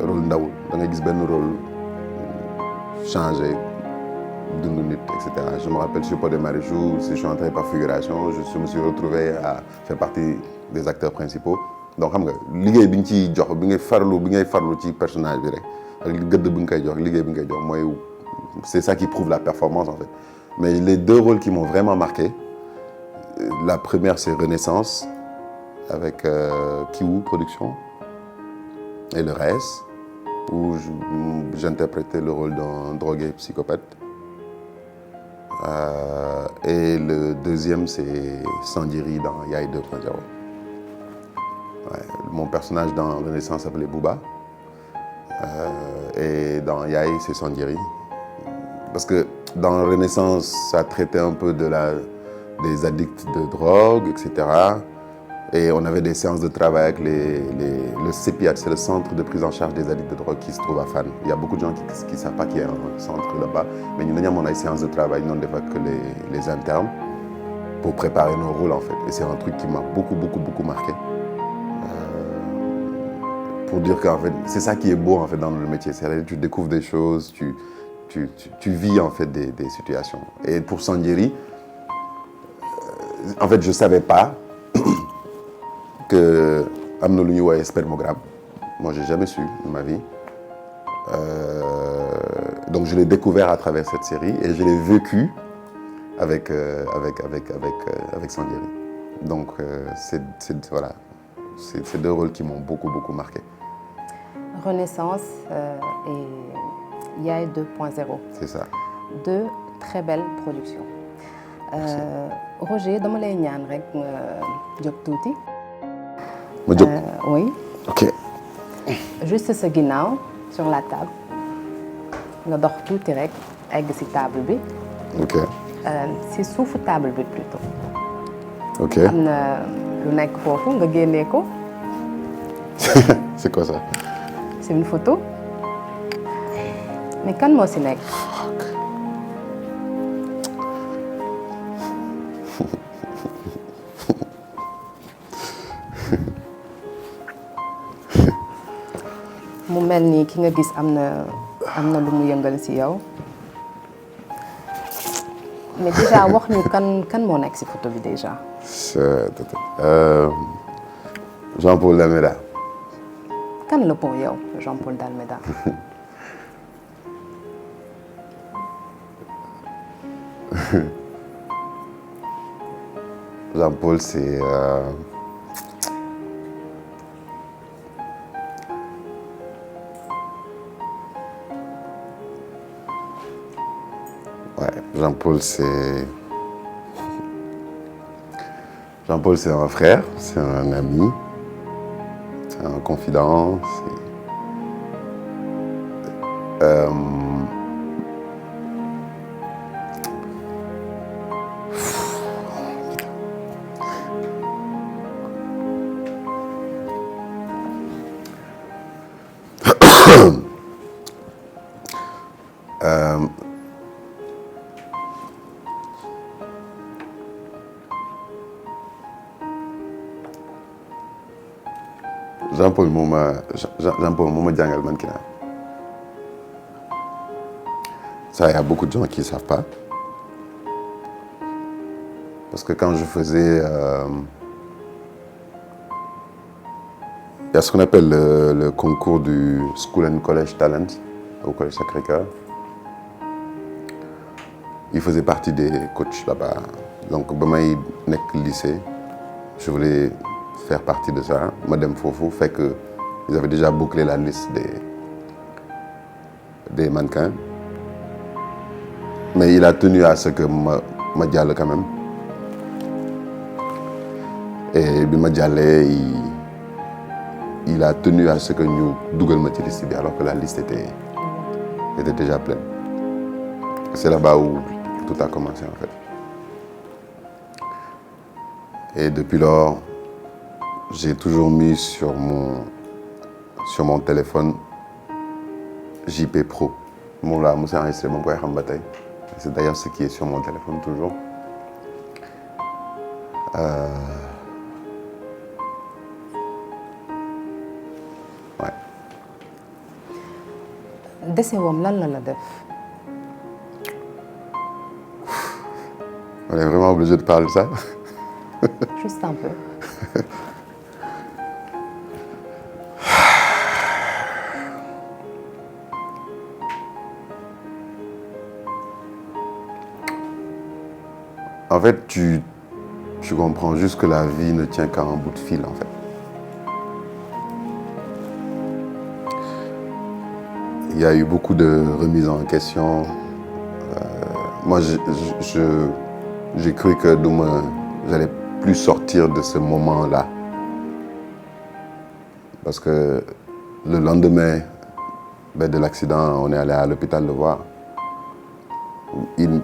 Rôle ndawul da ngay gis benn rôle changé dund nit et cetera. Je me rappelle sur Pod et Marichou, si je suis entré par figuration, je me suis retrouvé à faire partie des acteurs principaux. Donc xam nga liggéey bi ñu ciy jox bi ngay farlu ci personnage bi rek ak gëdd bi nga koy jox liggéey bi nga koy jox mooy c'est ça qui prouve la performance en fait. Mais les deux rôles qui m'ont vraiment marqué, la première c'est Renaissance avec Kiwoo Production et le reste où j'interprétais le rôle d'un drogué psychopathe. Et le deuxième c'est Sanjiri dans Yaay 2.0. Ouais, mon personnage dans Renaissance s'appelait Bouba et dans Yaay c'est Sanjiri. Parce que dans Renaissance ça traitait un peu des addicts de drogue, etc. Et on avait des séances de travail avec le CEPIAT, c'est le centre de prise en charge des addicts de drogue qui se trouve à Fann. Il y a beaucoup de gens qui ne savent pas qu'il y a un centre là-bas. Mais nous avons des séances de travail, non des fois que les internes, pour préparer nos rôles en fait. Et c'est un truc qui m'a beaucoup marqué. Pour dire qu'en fait, c'est ça qui est beau en fait dans le métier. C'est-à-dire que tu découvres des choses, tu vis en fait des situations. Et pour Sanjiri, en fait, je ne savais pas que am na lu ñuy woowee spermogramme. Moi, j'ai jamais su de ma vie. Donc, je l'ai découvert à travers cette série et je l'ai vécu avec Sanjiri. Donc, voilà, c'est deux rôles qui m'ont beaucoup marqué. Renaissance et Yaay 2.0. C'est ça. Deux très belles productions. Roger, dama lay ñaan rek nga jóg tuuti. ma jóg. Oui. Ok. Juste sa ginnaaw sur la table nga dox tuuti rek egg ci table bi. Ok. ci suufu table bi plutôt. Ok. am na lu nekk foofu nga génnee ko. C'est quoi ça? C'est une photo. Mais kan moo ci nekk. mu mel ni ki nga gis am na lu mu yëngal ci yow mais déjà wax ñu kan moo nekk ci photo bi déjà. Jean-Paul Dalméda. kan la pour yow Jean-Paul Dalméda. Jean-Paul c'est Jean-Paul c'est un frère, c'est un ami, c'est un confident, Jean-Paul moo ma jàngal mannequinat. Ça, il y a beaucoup de gens qui ne savent pas. Parce que quand je faisais... il y a ce qu'on appelle le concours du School and College Talent au Collège Sacré-Cœur. Il faisait partie des coachs là-bas. Donc, ba may nekk lycée, je voulais faire partie de ça. Madame Fofo fait que ils avaient déjà bouclé la liste des mannequins. Mais il a tenu à ce que ma jàll quand même. Et bi ma jàllee il a tenu à ce que ñu dugal ma ci liste bi alors que la liste était déjà pleine. C'est là-bas où tout a commencé en fait. Et depuis lors, j'ai toujours mis sur mon téléphone JP Pro. Moom laa mos a enregistré moom koy xam ba tey. C'est d'ailleurs ce qui est sur mon téléphone toujours. Ouais. Décès wam lan la def. On est vraiment obligé de parler de ça. Juste un peu. En fait, tu comprends juste que la vie ne tient qu'à un bout de fil, en fait. Il y a eu beaucoup de remises en question. Moi, j'ai cru que demain, j'allais plus sortir de ce moment-là. Parce que le lendemain de l'accident, on est allé à l'hôpital le voir.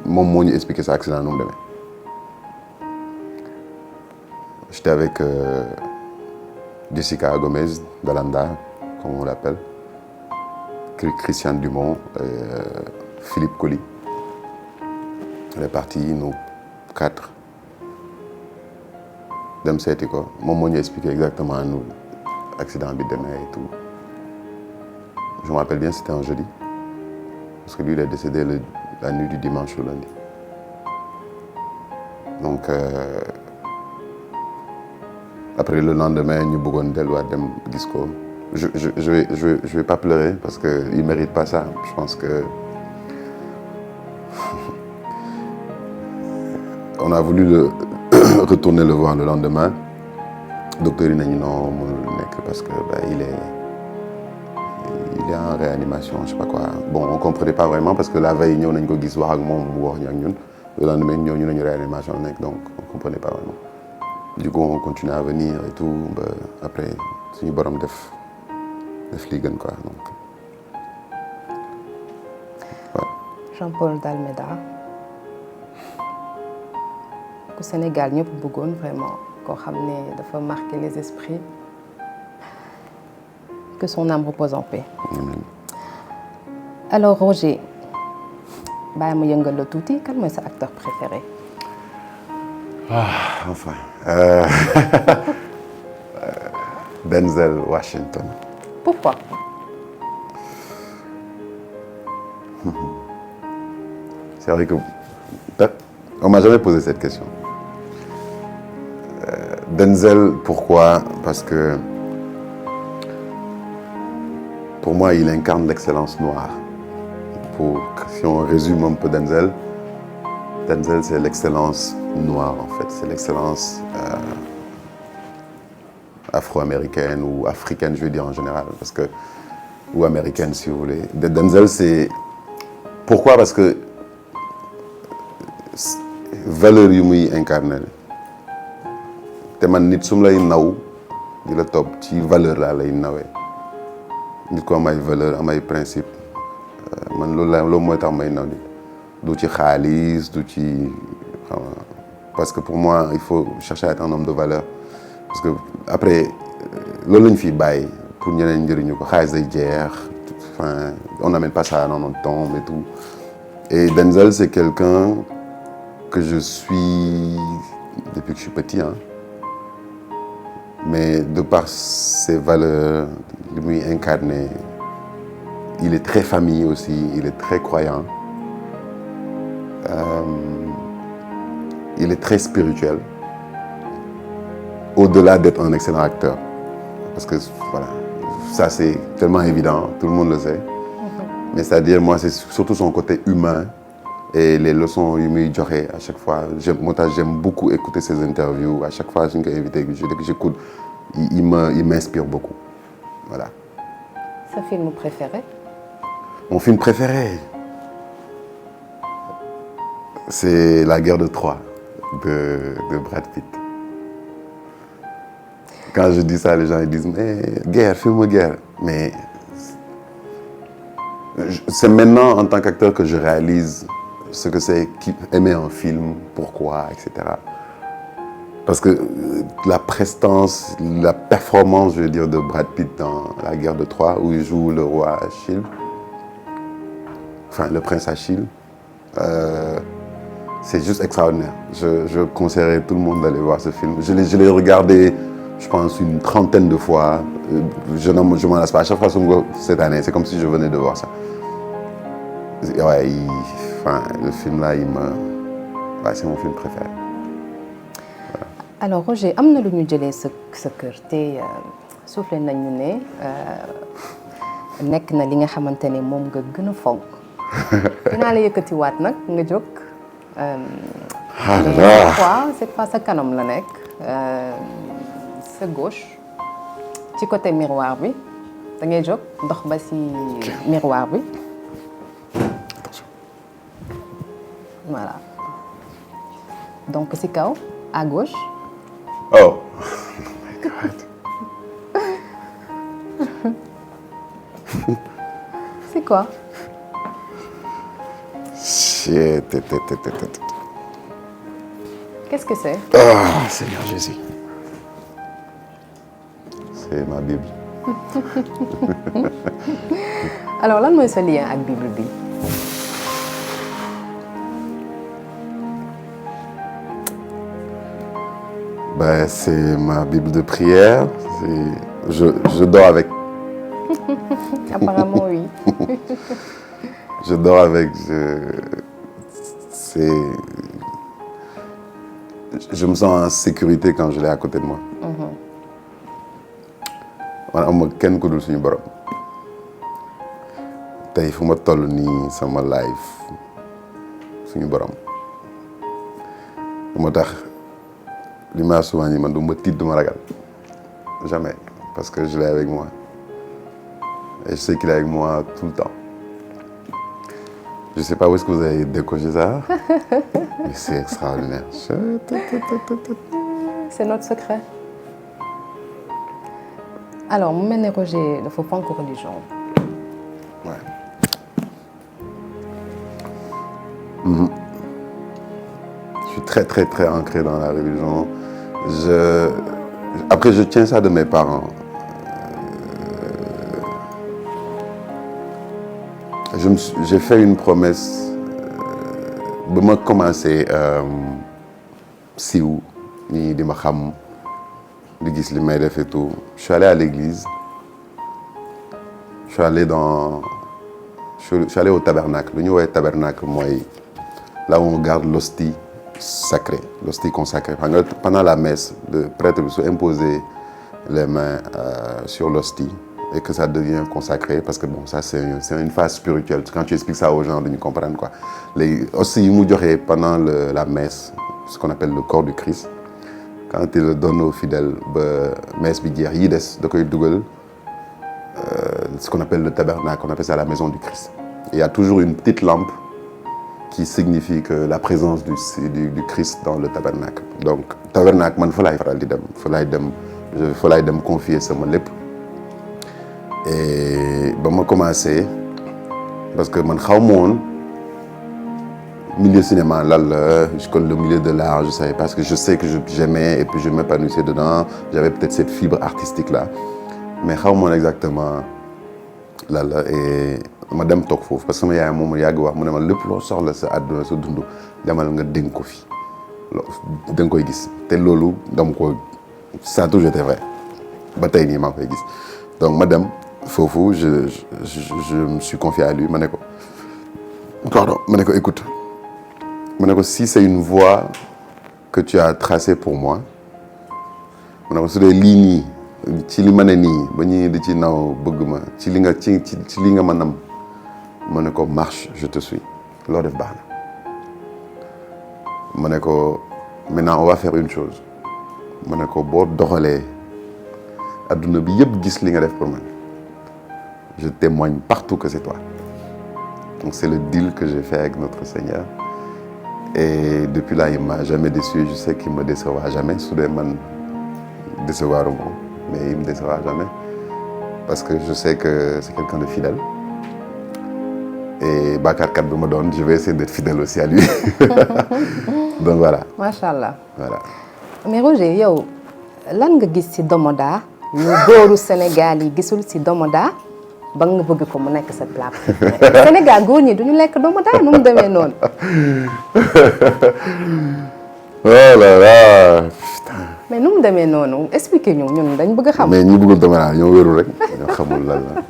Mon m'a expliqué cet accident. J'étais avec Jessica Gomez d'Alanda, comme on l'appelle, Christiane Dumont et Philippe Colli. On est partis, nous 4. Dem seeti ko moom moo ñu expliqué exactement nous accident bi demee et tout. Je me rappelle bien, c'était un jeudi. Parce que lui, il est décédé la nuit du dimanche au lundi. Donc, après le lendemain, nous bëggoon delluwaat dem gis ko. Je vais pas pleurer parce qu'il ne mérite pas ça. Je pense que on a voulu retourner le voir le lendemain. Le docteur il a dit non, parce que il est en réanimation, je sais pas quoi. Bon, on comprenait pas vraiment parce que la veille, nous avons gis wax ak mom wax ñun. Le lendemain, nous avons une réanimation, donc on comprenait pas vraiment. Du coup, on continue à venir et tout. Après, suñu borom def li gën quoi. Donc, ouais. Jean-Paul Dalméda. Au Sénégal, ñëpp bëggoon vraiment koo xam ne dafa marquer les esprits. Que son âme repose en paix. Alors Roger, bàyyi ma yëngal la tuuti, quel est sa acteur préféré? Enfin, Denzel Washington. Pourquoi? C'est vrai que on m'a jamais posé cette question. Denzel, pourquoi? Parce que pour moi, il incarne l'excellence noire. Si on résume un peu Denzel, c'est l'excellence noire en fait. C'est l'excellence afro-américaine ou africaine, je veux dire en général, parce que ou américaine si vous voulez. Denzel, c'est pourquoi? Parce que valeur yu muy incarné te man nit sum lay naw di la topp ci valeur laa lay nawee nit ko am ay valeur am ay principe man loolu mooy tax may naw nit du ci xaalis du ci parce que pour moi il faut chercher à être un homme de valeur parce que après loolu lañu fi bàyyi pour ñeneen njëriñu ko xaalis day jeex enfin on n'amène pas ça dans notre temps et tout et Denzel c'est quelqu'un que je suis depuis que je suis petit, hein. Mais de par ses valeurs, lui incarné, il est très famille aussi, il est très croyant, il est très spirituel, au-delà d'être un excellent acteur. Parce que voilà, ça c'est tellement évident, tout le monde le sait. Mais c'est-à-dire, moi, c'est surtout son côté humain. Et les leçons qu'il me donne à chaque fois, j'aime beaucoup écouter ses interviews. À chaque fois que j'écoute, il m'inspire beaucoup. Voilà. Son film préféré? Mon film préféré, c'est La guerre de Troie de Brad Pitt. Quand je dis ça, les gens ils disent mais guerre, film guerre. Mais c'est maintenant en tant qu'acteur que je réalise ce que c'est aimer un film, pourquoi, etc. Parce que la prestance, la performance, je veux dire, de Brad Pitt dans La guerre de Troie, où il joue le roi Achille, enfin le prince Achille, c'est juste extraordinaire. Je conseillerais tout le monde d'aller voir ce film. Je l'ai regardé, je pense, une trentaine de fois. Je m'en lasse pas. À chaque fois cette année, c'est comme si je venais de voir ça. Ouais, le film là, c'est mon film préféré. Voilà. Alors Roger, am na lu ñu jëlee sa kër te soufflé nañu ne nekk na li nga xamante ne moom nga gën a fonk. dinaa la yëkkatiwaat nag nga jóg. c'est pas sa kanam la nekk sa gauche ci côté miroir bi da ngay jóg dox ba ci miroir bi. Voilà. Donc c'est kaw à gauche. Oh my God. C'est quoi? Qu'est-ce que c'est? Ah, Seigneur Jésus. C'est ma Bible. Alors lan mooy sa lien ak Bible bi? C'est ma Bible de prière. Je dors avec. Apparemment, oui. Je dors avec. Je me sens en sécurité quand je l'ai à côté de moi. Man amuma kenn ku dul suñu borom. Tey fu ma toll nii sama life suñu borom. moo tax li ma souvent ni man du ma tiit du ma ragal jamais parce que je l'ai avec moi et je sais qu'il est avec moi tout le temps. Je sais pas où est-ce que vous avez décoché ça mais c'est extraordinaire. C'est notre secret. Alors mu mel ne Roger dafa fonk religion. Ouais. Je suis très très très ancré dans la religion. Après je tiens ça de mes parents. J'ai fait une promesse ba ma commencé siiw ñi di ma xam di gis li may def et tout. Je suis allé à l'église. Je suis allé au tabernacle. Lu ñu woowee tabernacle mooy là où on garde l'hostie sacrée, l'hostie consacrée. Pendant la messe, le prêtre bi su imposer les mains sur l'hostie et que ça devient consacré parce que bon ça c'est une phase spirituelle. Quand tu expliques ça aux gens dañu comprendre quoi. Les hosties yi mu joxe pendant la messe, ce qu'on appelle le corps du Christ, quand il le donne aux fidèles ba messe bi jeex yi des da koy dugal ce qu'on appelle le tabernacle, on appelle ça la maison du Christ. Il y a toujours une petite lampe qui signifie que la présence du Christ dans le tabernacle. Donc tabernacle man fa laay faral di dem fa laay dem confier sama lépp. Et ba ma commencé parce que man xaw ma woon milieu cinéma lan la le milieu de l'art je savais pas parce que je sais que j'aimais et puis je m'épanouissais dedans. J'avais peut-être cette fibre artistique là mais xaw ma woon exactement lan la et ma dem toog foofu parce que sama yaay moom yàgg wax mu ne ma lépp loo soxla sa àdduna sa dund demal nga dénk ko fi da nga koy gis te loolu dama ko ça a toujours été vrai ba tey nii maa ngi koy gis donc ma dem foofu je me suis confié à lui ma ne ko écoute ma ne ko si c'est une voie que tu as tracée pour moi ma ne ko su dee lii nii ci li ma ne nii ba ñuy di ci naw bëgg ma ci li nga ma nam ma ne ko marche je te suis loo def baax na ma ne ko maintenant on va faire une chose ma ne ko boo doxalee adduna bi yëpp gis li nga def pour man je témoigne partout que c'est toi. Donc c'est le deal que j'ai fait avec notre Seigneur et depuis là il m'a jamais déçu et je sais qu'il me décevra jamais su dee man décevoir moom mais il me décevra jamais parce que je sais que c'est quelqu'un de fidèle et bàkkaarkat bi ma doon je vais essayer d'être fidèle aussi à lui donc voilà. Macha Allah. Voilà. Mais Roger yow lan nga gis ci Domoda lu góoru Sénégal yi gisul ci Domoda ba nga bëgg ko mu nekk sa plat préféré. Sénégal góor ñi duñu lekk domoda nu mu demee noonu. Oh là là putain. mais nu mu demee noonu expliquer ñu ñun dañ bëgg a xam. mais ñi bëggul domoda ñoo wérul rek ñoo xamul lan la.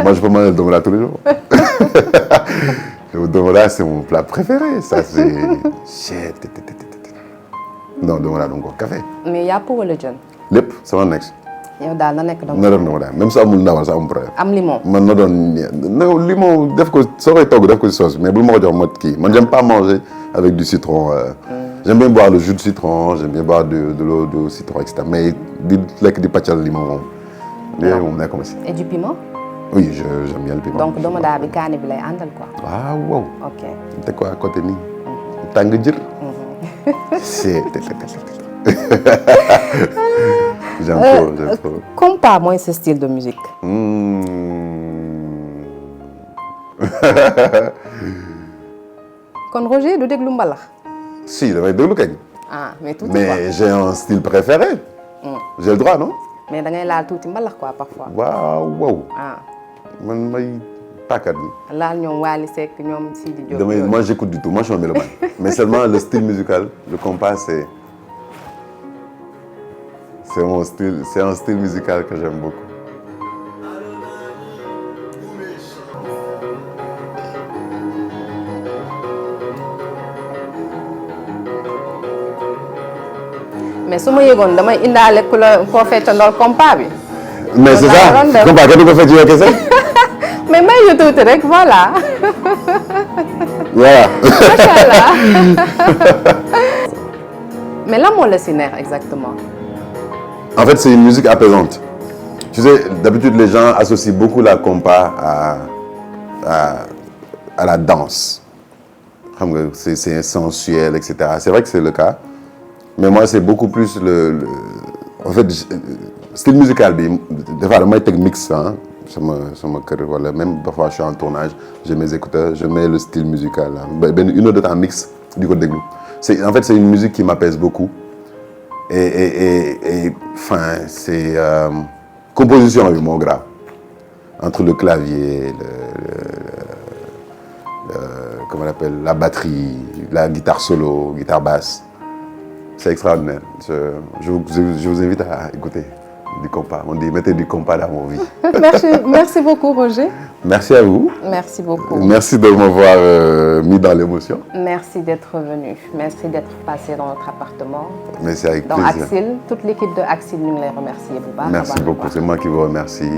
Moi je peux manger le domoda tous les jours. Le domoda c'est mon plat préféré ça c'est. non domoda donc café. mais yàpp wala jën. lépp sama nekk. yow daal na nekk na doon domoda même su amul ndawal sax amul problème. am limon. man na doon limon def ko soo koy togg def ko ci sauce mais bul ma ko jox ma kii man j'aime pas manger avec du citron. J'aime bien boire le jus de citron j'aime bien boire de l'eau de citron et cetera mais di lekk di pàccal limon moom. léegi moom nekk ma si. et du piment. oui j'aime bien le piment. donc domoda bi kaani bi lay àndal quoi. waaw wow. ok teg ko à côté nii. tàng jër. c'est. j'aime trop. compas mooy ce style de musique. kon Roger du déglu mbalax. si damay déglu kañ. ah mais tuuti mais j'ai un style préféré. j'ai le droit non. mais da ngay laal tuuti mbalax quoi parfois. waaw wow. ah man may tàkkat ni. laal ñoom Wally Seck ñoom Sidi Diop. moi j'écoute du tout moi je suis un mélomane. mais seulement le style musical le compas c'est mon style c'est un style musical que j'aime beaucoup. mais su ma yëgoon damay indaale ku la koo feccandool compas bi. mais c'est ça compas kenn du ko fecc yow kese. mais may ñu tuuti rek voilà. voilà. macha allah. mais lan moo la si neex exactement. en fait c'est une musique apaisante. tu sais d'habitude les gens associent beaucoup la compas à la danse. xam nga c'est sensuel et cetera c'est vrai que c'est le cas. mais moi c'est beaucoup plus en fait style musical bi des fois damay teg mix ah sama kër wala même parfois je suis en tournage j'ai mes écouteurs je mets le style musical là benn une heure de temps mix di ko déglu en fait c'est une musique qui m'apaise beaucoup et enfin c'est composition bi moo grave entre le clavier comment on appelle la batterie la guitare solo guitare basse. C'est extraordinaire. Je vous invite à écouter du compas. On dit mettez du compas dans vos vies. Merci beaucoup Roger. Merci à vous. Merci beaucoup. Merci de m'avoir mis dans l'émotion. Merci d'être venu. Merci d'être passé dans notre appartement. Mais c'est avec dans plaisir. Dans Axil, toute l'équipe de Axil ñu ngi lay remercier bu baax. Merci beaucoup. C'est moi qui vous remercie.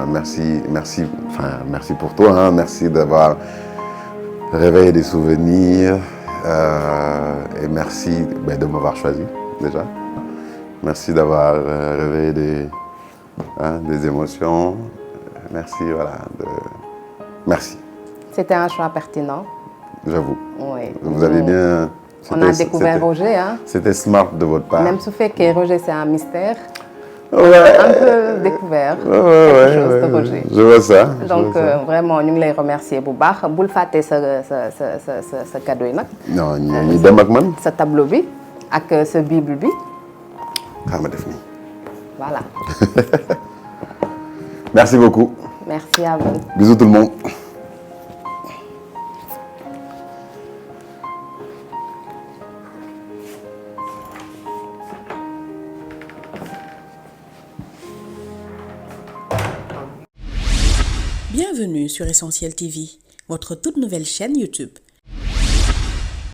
Merci pour toi. Hein. Merci d'avoir réveillé des souvenirs. Et merci de m'avoir choisi déjà. Merci d'avoir réveillé des émotions. Merci, voilà. Merci. C'était un choix pertinent. J'avoue. Oui. Vous avez bien... On a découvert Roger. Hein. C'était smart de votre part. Même su fekkee Roger c'est un mystère. Ouais. Un peu découvert quelque chose de Roger. Je vois ça. Donc vraiment ñu ngi lay remercier bu baax bul fàtte sa cadeau yi nag. non ñu dem ak man. sa tableau bi ak sa bible bi. xaaral ma def nii. voilà. Merci beaucoup. Merci à vous. Bisous tout le monde. Bienvenue sur Essentiel TV, votre toute nouvelle chaîne YouTube.